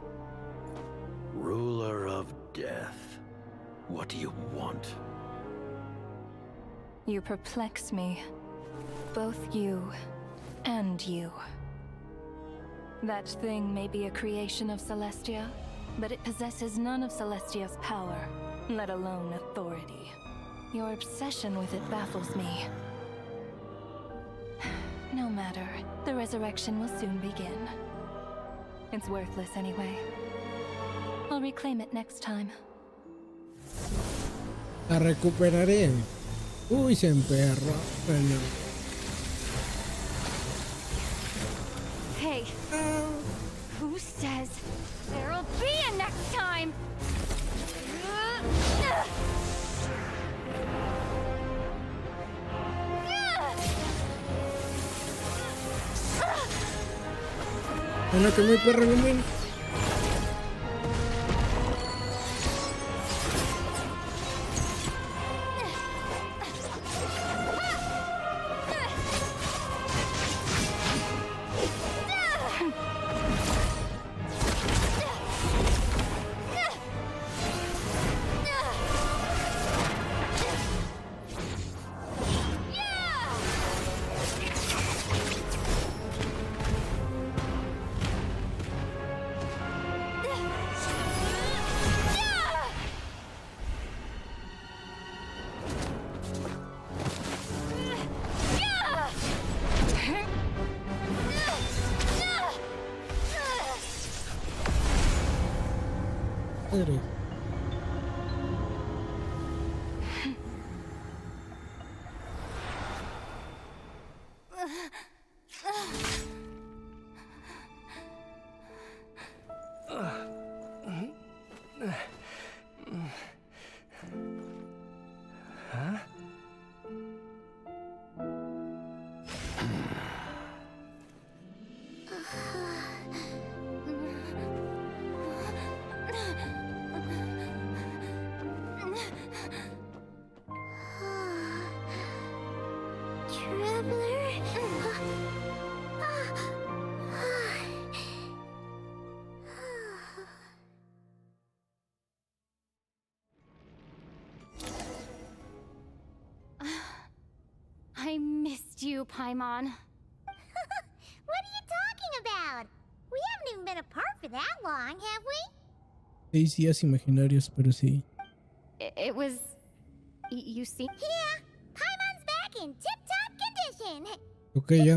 Ruler of death, what do you want? You perplex me. Both you and you. That thing may be a creation of Celestia, but it possesses none of Celestia's power, let alone authority. Your obsession with it baffles me. No matter, the resurrection will soon begin. It's worthless anyway. I'll reclaim it next time. La recuperaré. Uy, se emperró. Bueno. Hey, who says there'll be a next time? Bueno, que muy perro, no me... Madre. I missed you, Paimon. What are you talking about? We haven't even been apart for that long, have we? 6 días imaginarios, pero sí. It was... You see? Yeah, Paimon's back in tip-top condition. Ok, ya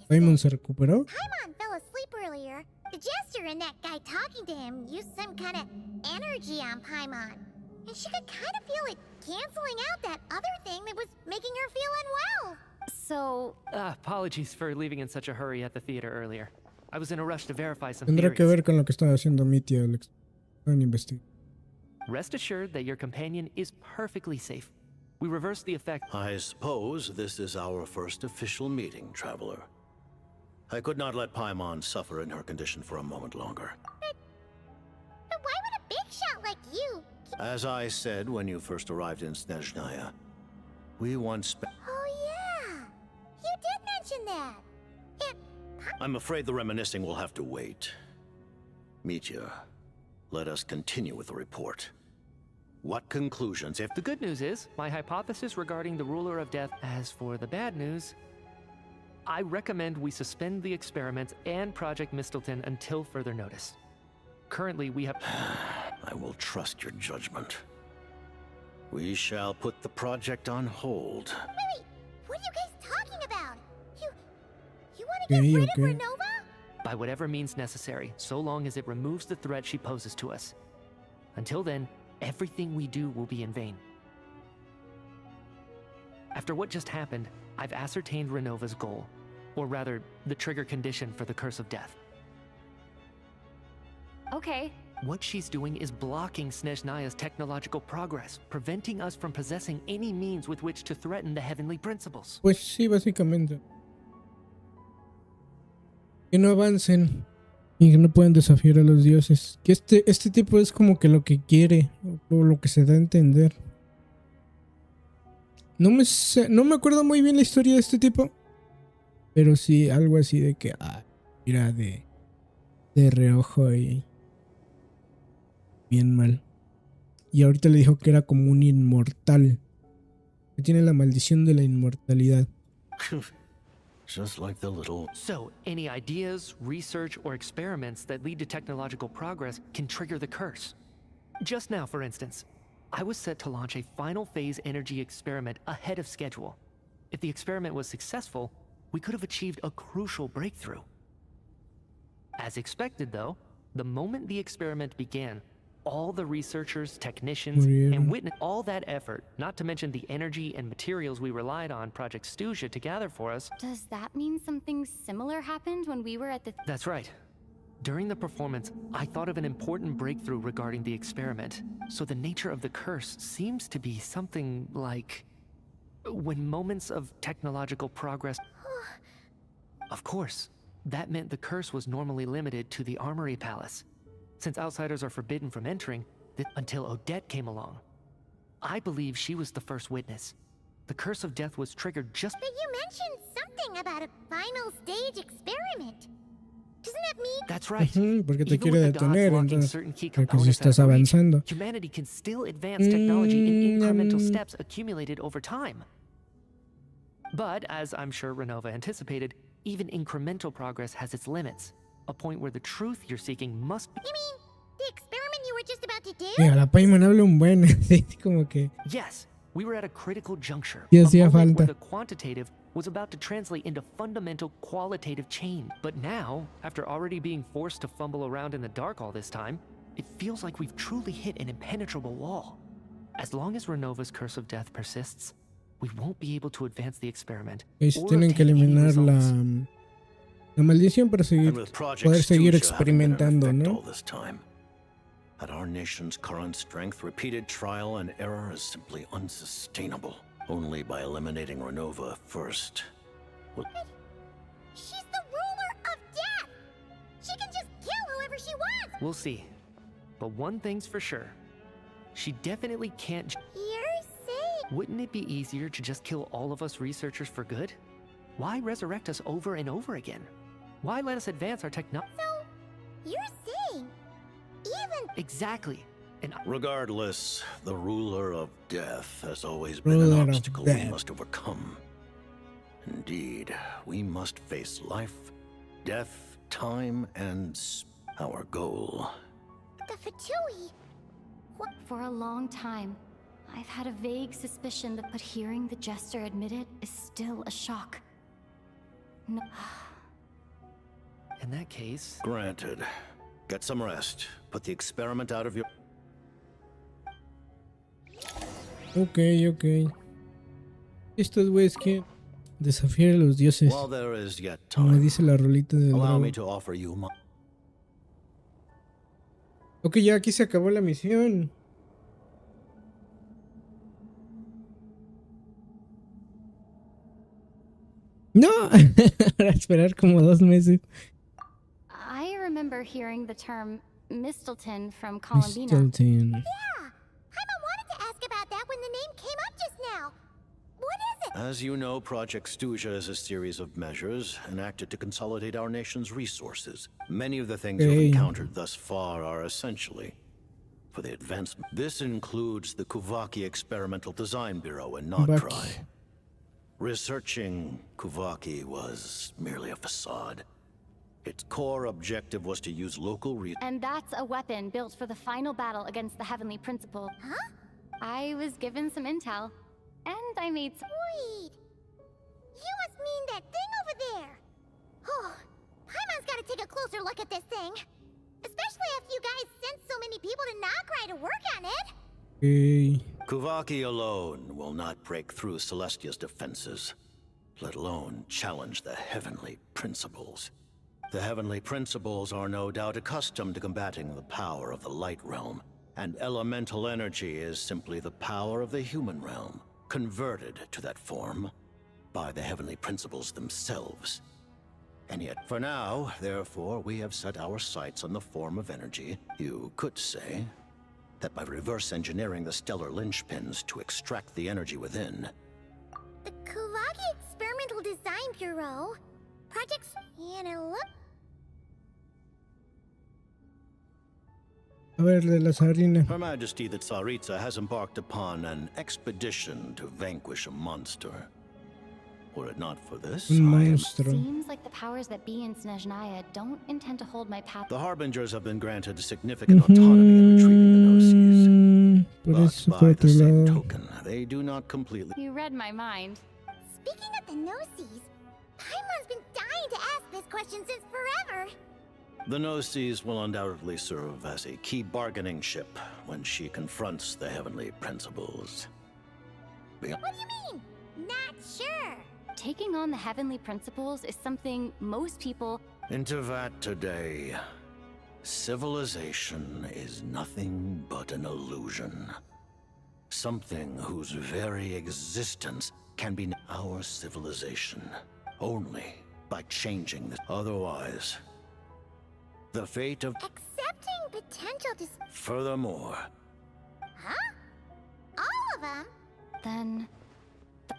Paimon se recuperó. Paimon fell asleep earlier. The jester and that guy talking to him used some kind of energy on Paimon. And she could kind of feel it canceling out that other thing that was making her feel unwell. So... Apologies for leaving in such a hurry at the theater earlier. I was in a rush to verify some Tendrá theories. que ver con lo que está haciendo mi tía Alex. Van a investigar. Rest assured that your companion is perfectly safe. We reversed the effect. I suppose this is our first official meeting, Traveler. I could not let Paimon suffer in her condition for a moment longer. But why would a big shot like you... As I said when you first arrived in Snezhnaya, we once... Oh yeah! You did mention that! I'm afraid the reminiscing will have to wait. Mitya, let us continue with the report. What conclusions, if The good news is, my hypothesis regarding the ruler of death. As for the bad news, I recommend we suspend the experiments and Project Mistleton until further notice. Currently, we have... I will trust your judgment. We shall put the project on hold. Wait, what are you guys talking about? You want to get rid of Renova? By whatever means necessary, so long as it removes the threat she poses to us. Until then, everything we do will be in vain. After what just happened, I've ascertained Renova's goal. Or rather, the trigger condition for the Curse of Death. Okay. What she's doing is blocking Snezhnaya's technological progress, preventing us from possessing any means with which to threaten the heavenly principles. Pues sí, básicamente. Que no avancen y que no puedan desafiar a los dioses. Que este tipo es como que lo que quiere, o lo que se da a entender. No me acuerdo muy bien la historia de este tipo, pero sí algo así de que mira de reojo y bien mal. Y ahorita le dijo que era como un inmortal, que tiene la maldición de la inmortalidad. Just like the little... So, any ideas, research, or experiments that lead to technological progress can trigger the curse. Just now, for instance, I was set to launch a final phase energy experiment ahead of schedule. If the experiment was successful, we could have achieved a crucial breakthrough. As expected, though, the moment the experiment began, all the researchers, technicians, and witness all that effort, not to mention the energy and materials we relied on Project Snezhnaya to gather for us. Does that mean something similar happened when we were at the... That's right. During the performance, I thought of an important breakthrough regarding the experiment. So the nature of the curse seems to be something like... when moments of technological progress... Of course, that meant the curse was normally limited to the Armory Palace. Since outsiders are forbidden from entering, until Odette came along. I believe she was the first witness. The Curse of Death was triggered just... But you mentioned something about a final stage experiment. Doesn't that mean... That's right. Porque te Even quiere with the gods detener, locking entonces, certain key porque si components estás out of reach, avanzando. humanity can still advance technology in incremental steps accumulated over time. But, as I'm sure Renova anticipated, even incremental progress has its limits. A point where the truth you're seeking must be... You mean the experiment you were just about to do? Mira, la Paimon habla un buen, así como que... Yes, we were at a critical juncture. Sí, a hacía moment where falta. the quantitative was about to translate into fundamental qualitative change. But now, after already being forced to fumble around in the dark all this time, it feels like we've truly hit an impenetrable wall. As long as Renova's Curse of Death persists, we won't be able to advance the experiment. Tienen que eliminar la maldición para poder seguir experimentando, ¿no? At our nation's current strength, repeated trial and error is simply unsustainable. Only by eliminating Renova first. She's the ruler of death! She can just kill whoever she wants! We'll see. But one thing's for sure. She definitely can't... You're saying... Wouldn't it be easier to just kill all of us researchers for good? Why resurrect us over and over again? Why let us advance our technology? So, you're saying... even... Exactly. And regardless, the ruler of death has always been an obstacle we must overcome. Indeed, we must face life, death, time, and our goal. The Fatui... What? For a long time, I've had a vague suspicion but hearing the Jester admit it is still a shock. No. In that case... Granted. Get some rest. Put the experiment out of your... Ok. Estos güeyes que desafiar a los dioses. While there is yet Como time, dice la rolita del allow drago. me to offer you my... Ok, ya aquí se acabó la misión. No, para esperar como 2 meses. I remember hearing the term Mistleton from Columbina. Mistleton. Yeah! Paimon wanted to ask about that when the name came up just now. What is it? As you know, Project Snezhnaya is a series of measures enacted to consolidate our nation's resources. Many of the things you've encountered thus far are essentially for the advancement. This includes the Kuvaki Experimental Design Bureau in Nodtry. Researching Kuvaki was merely a facade. Its core objective was to use local And that's a weapon built for the final battle against the Heavenly Principle. Huh? I was given some intel, and I made some— Wait! You must mean that thing over there! Oh, Paimon's gotta take a closer look at this thing. Especially after you guys sent so many people to Nograi to work on it. Kuvaki alone will not break through Celestia's defenses, let alone challenge the Heavenly Principles. The Heavenly Principles are no doubt accustomed to combating the power of the Light Realm, and elemental energy is simply the power of the human realm, converted to that form by the Heavenly Principles themselves. And yet, for now, therefore, we have set our sights on the form of energy. You could say that by reverse engineering the stellar linchpins to extract the energy within. The Kuvaki Experimental Design Bureau? Projects... And it look... A ver, de la Tsarina. Her Majesty the Tsaritsa has embarked upon an expedition to vanquish a monster. Were it not for this, Seems like the powers that be in Snezhnaya don't intend to hold my path. The Harbingers have been granted significant autonomy in retrieving the Gnosis. But by the same token, they do not completely... You read my mind. Speaking of the Gnosis, Paimon's been dying to ask this question since forever. The Gnosis will undoubtedly serve as a key bargaining chip when she confronts the Heavenly Principles. What do you mean? Not sure. Taking on the Heavenly Principles is something most people... Into that today, civilization is nothing but an illusion. Something whose very existence can be our civilization, only by changing this. Otherwise, the fate of... Accepting potential to... Furthermore... Huh? All of them? Then...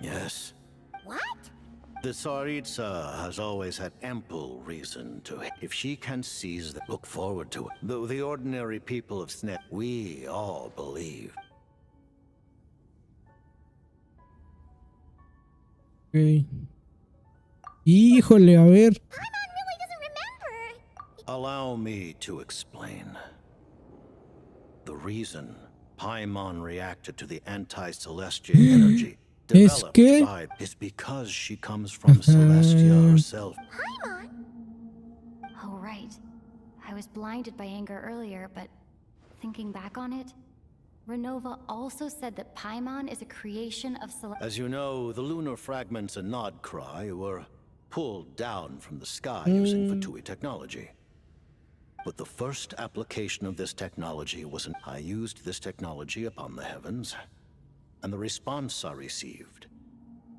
Yes. What? The Tsaritsa has always had ample reason to... If she can seize that, look forward to it. Though the ordinary people of Snet, we all believe. Okay. Híjole, a ver. Paimon really doesn't remember. Allow me to explain. The reason Paimon reacted to the anti-Celestial energy developed by is because she comes from Celestia herself. Paimon? Oh, right. I was blinded by anger earlier, but thinking back on it, Renova also said that Paimon is a creation of As you know, the lunar fragments in Nodtry were pulled down from the sky using Fatui technology. But the first application of this technology was I used this technology upon the heavens, and the response I received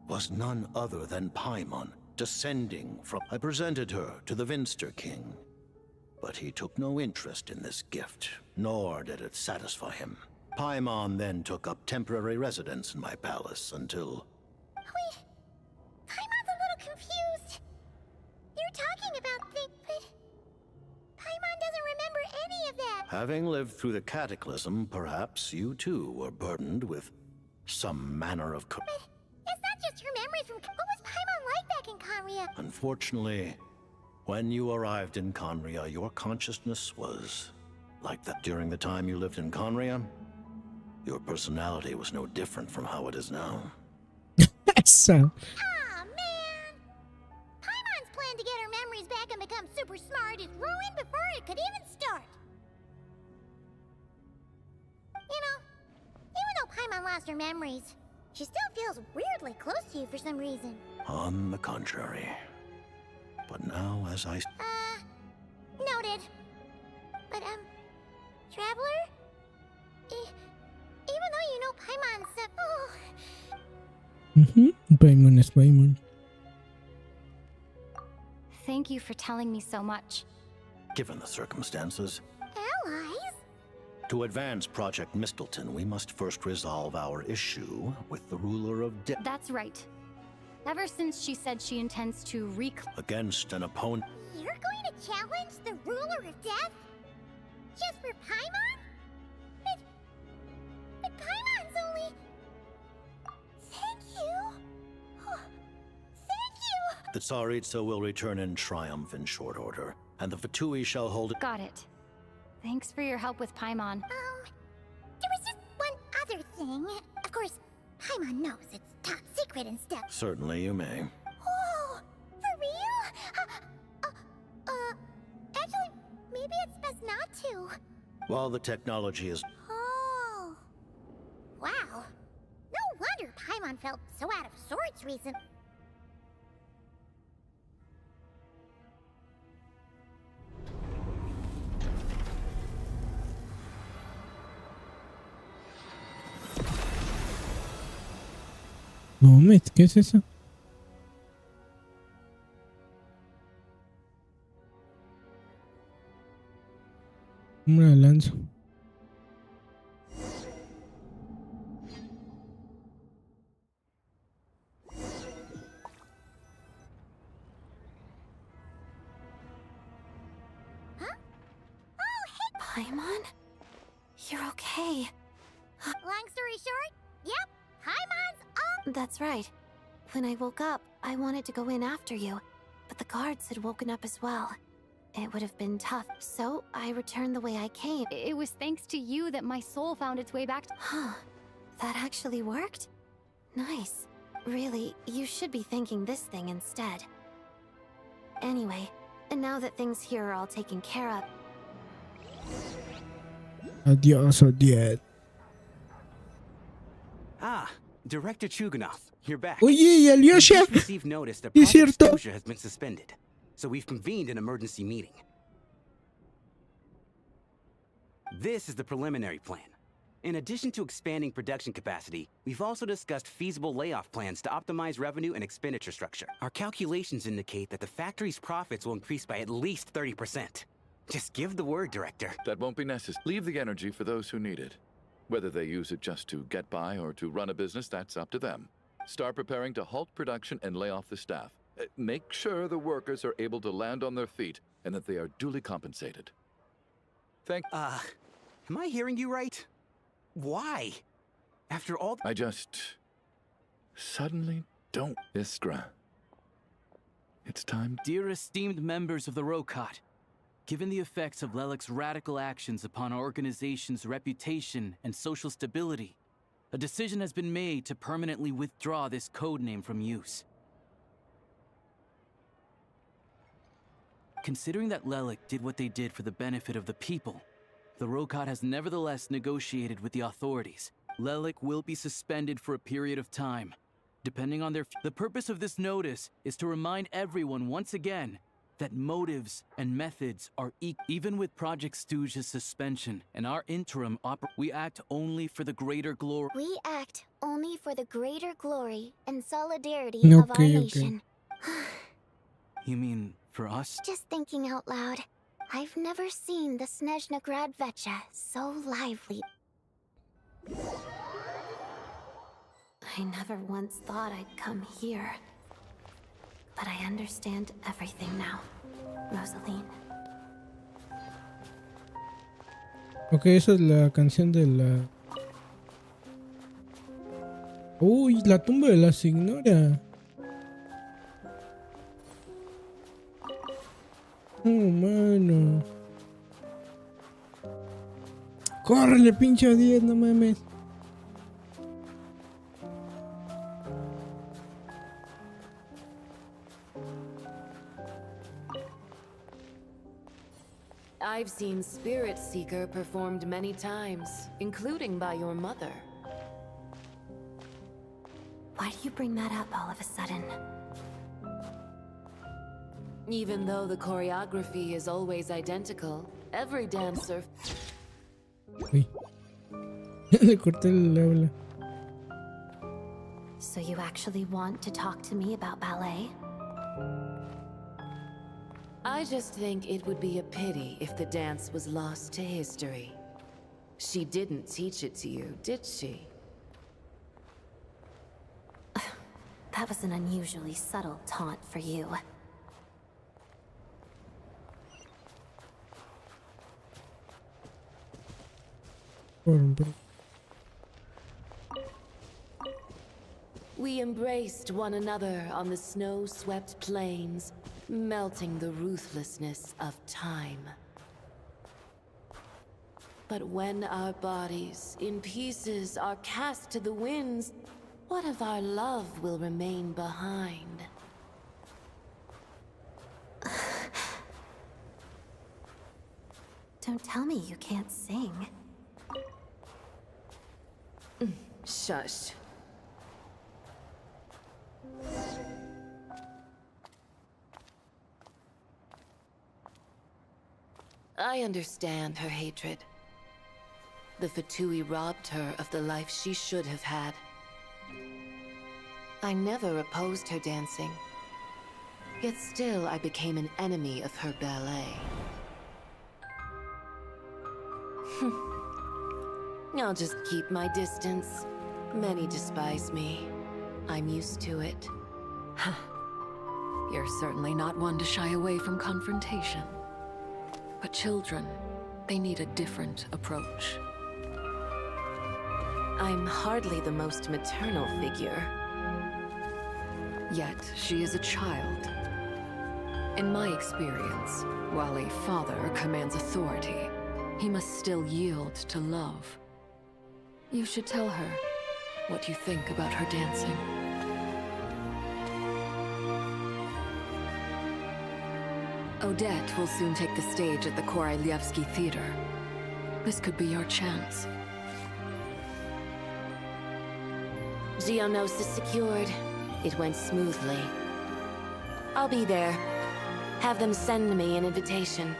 was none other than Paimon descending from... I presented her to the Vinster King, but he took no interest in this gift, nor did it satisfy him. Paimon then took up temporary residence in my palace until... Wait, Paimon's a little confused. You're talking about things, but Paimon doesn't remember any of that. Having lived through the cataclysm, perhaps you too were burdened with some manner of... But it's not just her memories from... What was Paimon like back in Conria? Unfortunately, when you arrived in Conria, your consciousness was like that. During the time you lived in Conria, your personality was no different from how it is now. So. Aw, man! Paimon's plan to get her memories back and become super smart is ruined before it could even start. You know, even though Paimon lost her memories, she still feels weirdly close to you for some reason. On the contrary. But now as I... Noted. But, Traveler? Even though you know Paimon's... Paimon is Paimon. Thank you for telling me so much. Given the circumstances, Allies? to advance Project Mistleton, we must first resolve our issue with the ruler of death. That's right. Ever since she said she intends to against an opponent. You're going to challenge the ruler of death? Just for Paimon? only... Thank you. Thank you. The Tsaritsa will return in triumph in short order, and the Fatui shall hold it. Got it. Thanks for your help with Paimon. There was just one other thing. Of course, Paimon knows it's top secret and stuff. Certainly you may. Oh, for real? Actually, maybe it's best not to. While the technology is... Oh. Wow. No wonder Paimon felt so out of sorts recently. No, ¿qué es eso? ¿Cómo la lanzo? Paimon? You're okay. Long story short, yep, Paimon's up. That's right. When I woke up, I wanted to go in after you, but the guards had woken up as well. It would have been tough, so I returned the way I came. It was thanks to you that my soul found its way back to... Huh. That actually worked? Nice. Really, you should be thanking this thing instead. Anyway, and now that things here are all taken care of... Adios, adiós. Ah, Director Chuganov, you're back. Oye, y Alyosha. We've received notice that Es Project cierto. Snezhnaya has been suspended, so we've convened an emergency meeting. This is the preliminary plan. In addition to expanding production capacity, we've also discussed feasible layoff plans to optimize revenue and expenditure structure. Our calculations indicate that the factory's profits will increase by at least 30%. Just give the word, Director. That won't be necessary. Leave the energy for those who need it. Whether they use it just to get by or to run a business, that's up to them. Start preparing to halt production and lay off the staff. Make sure the workers are able to land on their feet and that they are duly compensated. Am I hearing you right? Why? After all... I just... suddenly don't... Iskra. It's time... Dear esteemed members of the Rokot, given the effects of Lelik's radical actions upon our organization's reputation and social stability, a decision has been made to permanently withdraw this codename from use. Considering that Lelik did what they did for the benefit of the people, the Rokot has nevertheless negotiated with the authorities. Lelik will be suspended for a period of time, depending on their... The purpose of this notice is to remind everyone once again that motives and methods are even with Project Stooge's suspension and our interim we act only for the greater glory. We act only for the greater glory and solidarity of our nation. You mean for us? Just thinking out loud. I've never seen the Snezhnaya Gradvecha so lively. I never once thought I'd come here. But I understand everything now, Rosaline. Ok, esa es la canción de la... Uy, la tumba de la señora. Oh, mano. Córrele, pinche 10, no mames. I've seen Spirit Seeker performed many times, including by your mother. Why do you bring that up all of a sudden? Even though the choreography is always identical, every dancer... Uy. Le corté el habla. So you actually want to talk to me about ballet? I just think it would be a pity if the dance was lost to history. She didn't teach it to you, did she? That was an unusually subtle taunt for you. We embraced one another on the snow-swept plains, melting the ruthlessness of time. But when our bodies, in pieces, are cast to the winds, what of our love will remain behind? Don't tell me you can't sing. Shush. I understand her hatred. The Fatui robbed her of the life she should have had. I never opposed her dancing. Yet still I became an enemy of her ballet. I'll just keep my distance. Many despise me. I'm used to it. You're certainly not one to shy away from confrontation. But children, they need a different approach. I'm hardly the most maternal figure. Yet, she is a child. In my experience, while a father commands authority, he must still yield to love. You should tell her what you think about her dancing. Odette will soon take the stage at the Koralyevsky Theater. This could be your chance. Geonosis secured. It went smoothly. I'll be there. Have them send me an invitation.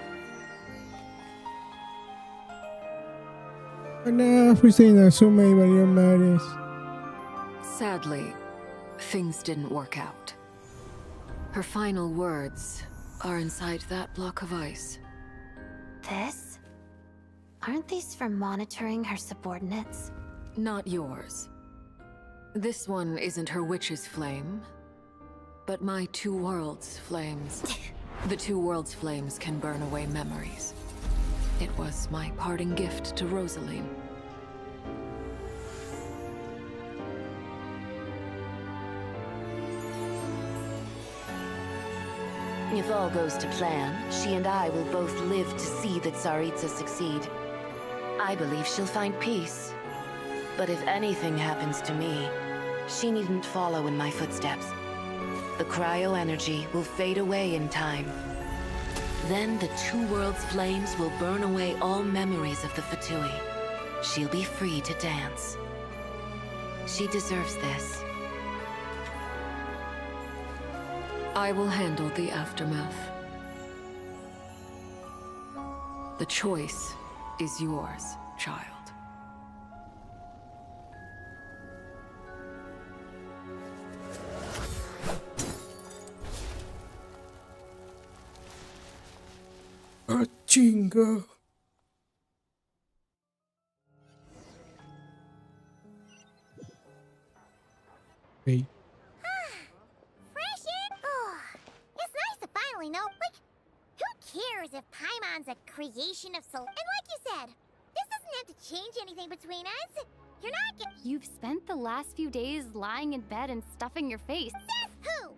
No, fuiste Inazuma y valió madres. Sadly, things didn't work out. Her final words are inside that block of ice. This? Aren't these for monitoring her subordinates? Not yours. This one isn't her witch's flame, but my two worlds' flames. The two worlds' flames can burn away memories. It was my parting gift to Rosaline. If all goes to plan, she and I will both live to see the Tsaritsa succeed. I believe she'll find peace. But if anything happens to me, she needn't follow in my footsteps. The cryo-energy will fade away in time. Then the two worlds' flames will burn away all memories of the Fatui. She'll be free to dance. She deserves this. I will handle the aftermath. The choice is yours, child. ¡Ah, chinga! Hey. Fresh air? Oh, it's nice to finally know. Like, who cares if Paimon's a creation of Sol? And like you said, this doesn't have to change anything between us. You're not You've spent the last few days lying in bed and stuffing your face. Says who?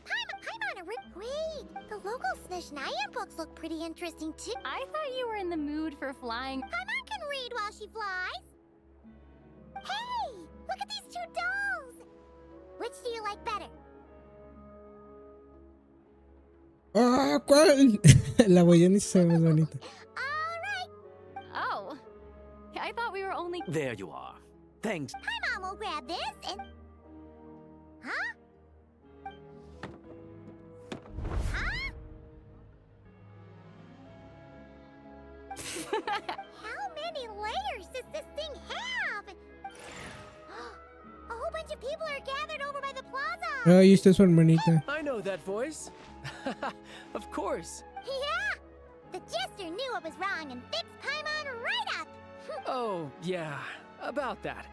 Paimon, wait, the local Snezhnaya books look pretty interesting too. I thought you were in the mood for flying. Paimon can read while she flies. Hey, look at these two dolls. Which do you like better? ¡Ah, cuál! La boyonisa es más bonita. Oh, I thought we were only... There you are. Thanks. Paimon will grab this and... Huh? Huh? How many layers does this thing have? A whole bunch of people are gathered over by the plaza. Ahí está su hermanita. I know that voice. Of course. Yeah! The jester knew what was wrong and fixed Paimon right up. Oh, yeah. About that.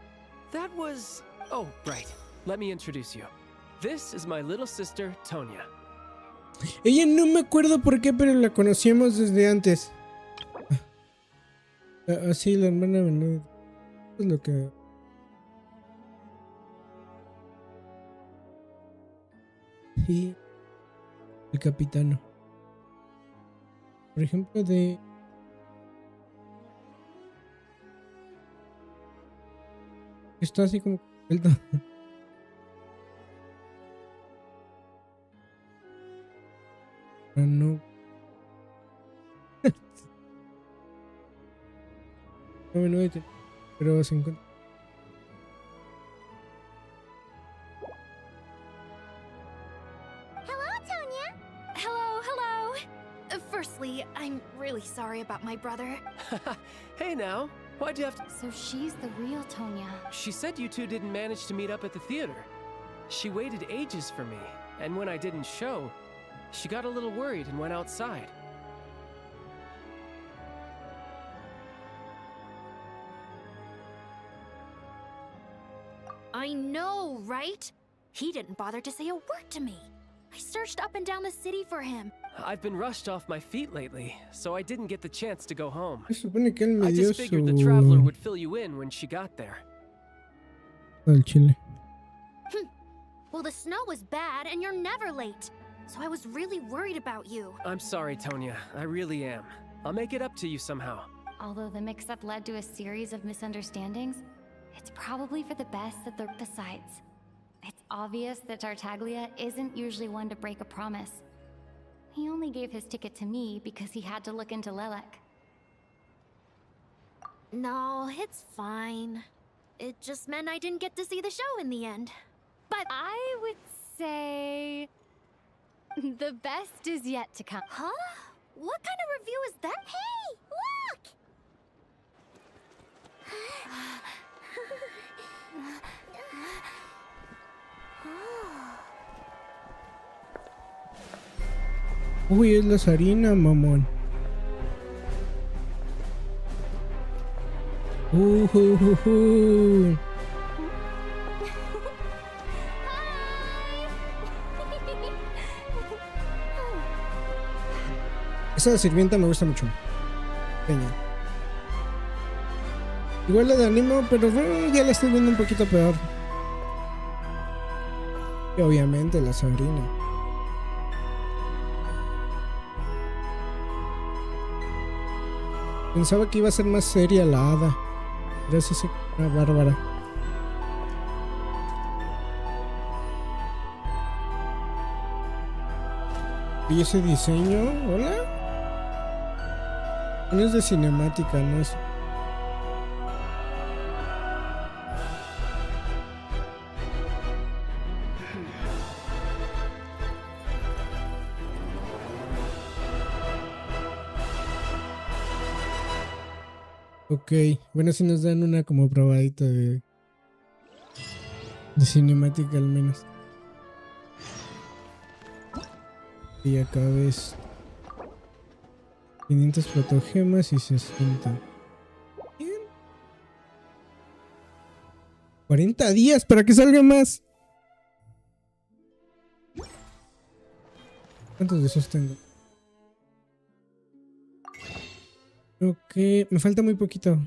That was... Oh, right. Let me introduce you. This is my little sister, Tonya. Ella no me acuerdo por qué, pero la conocíamos desde antes. Así, la hermana menor. Es lo que... y el capitano. Por ejemplo, de... Está así como... No. No, pero se encuentra. Hello. Firstly, I'm really sorry about my brother. Hey now, why'd you have to... So she's the real Tonya. She said you two didn't manage to meet up at the theater. She waited ages for me, and when I didn't show, she got a little worried and went outside. I know, right? He didn't bother to say a word to me. I searched up and down the city for him. I've been rushed off my feet lately, so I didn't get the chance to go home. Se supone que él me I dio just figured su... the traveler would fill you in when she got there. Al chile. Well, the snow was bad and you're never late. So I was really worried about you. I'm sorry, Tonya. I really am. I'll make it up to you somehow. Although the mix-up led to a series of misunderstandings, it's probably for the best that they're... Besides, it's obvious that Tartaglia isn't usually one to break a promise. He only gave his ticket to me because he had to look into Lelek. No, it's fine. It just meant I didn't get to see the show in the end. But I would say... the best is yet to come. Huh? What kind of review is that? Hey, look! Uy, es la Sarina, mamón. Esa sirvienta me gusta mucho. Peña. Igual la de ánimo, pero ya la estoy viendo un poquito peor. Y obviamente la Sabrina. Pensaba que iba a ser más seria la hada. Pero sí se una bárbara. ¿Y ese diseño? ¿Hola? No es de cinemática, no es... Ok, bueno, si nos dan una como probadita de cinemática al menos. Y acá ves 500 protogemas y 60. Bien. 40 días para que salga más. ¿Cuántos de esos tengo? Ok, me falta muy poquito.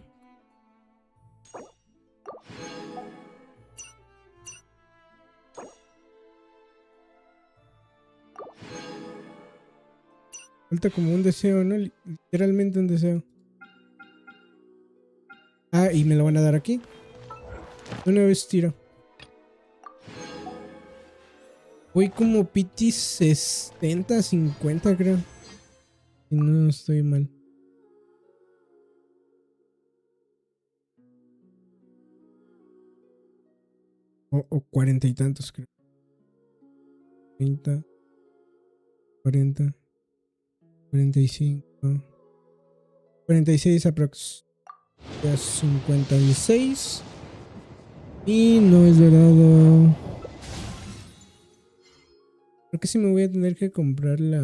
Falta como un deseo, ¿no? Literalmente un deseo. Ah, y me lo van a dar aquí. Una vez tiro. Voy como piti 60, 50 creo. Si no estoy mal. O 40 y tantos creo. 30, 40, 45, 46 aprox. Ya 56. Y no es dorado. Creo que sí me voy a tener que comprar la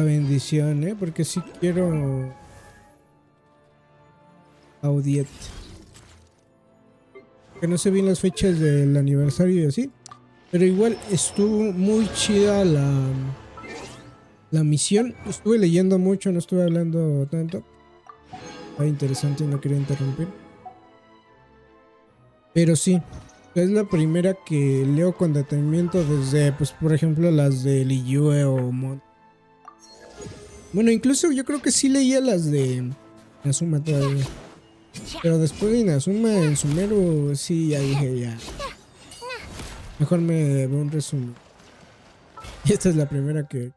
bendición, porque sí quiero Audiet. Que no sé bien las fechas del aniversario y así, pero igual estuvo muy chida la la misión. Estuve leyendo mucho, no estuve hablando tanto. Era interesante y no quería interrumpir. Pero sí, es la primera que leo con detenimiento desde, pues, por ejemplo, las de Liyue o Mon. Bueno, incluso yo creo que sí leía las de Inazuma todavía. Pero después de Inazuma en Sumero, sí, ya dije, ya. Mejor me veo un resumen. Y esta es la primera que...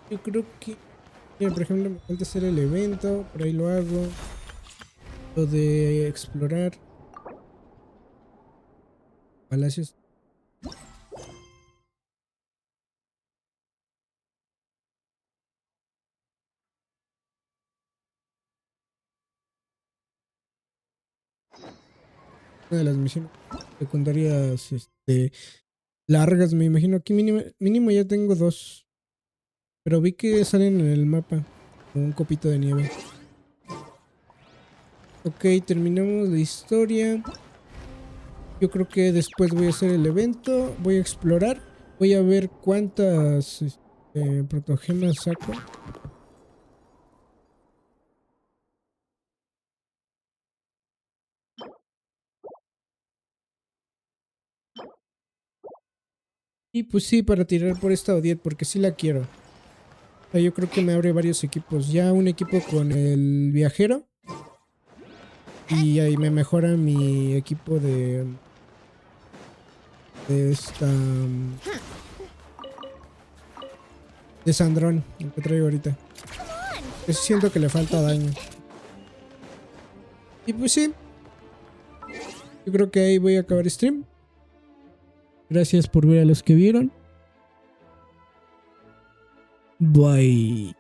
Yo creo que... Mira, por ejemplo, me falta hacer el evento. Por ahí lo hago. Lo de explorar. Palacios. Una de las misiones secundarias largas, me imagino. Aquí mínimo ya tengo 2. Pero vi que salen en el mapa. Como un copito de nieve. Ok, terminamos la historia. Yo creo que después voy a hacer el evento. Voy a explorar. Voy a ver cuántas protogemas saco. Y pues sí, para tirar por esta Odiet, porque sí la quiero. O sea, yo creo que me abre varios equipos. Ya un equipo con el viajero. Y ahí me mejora mi equipo de esta... de Sandrón, el que traigo ahorita. Ese siento que le falta daño. Y pues sí. Yo creo que ahí voy a acabar stream. Gracias por ver a los que vieron. Bye.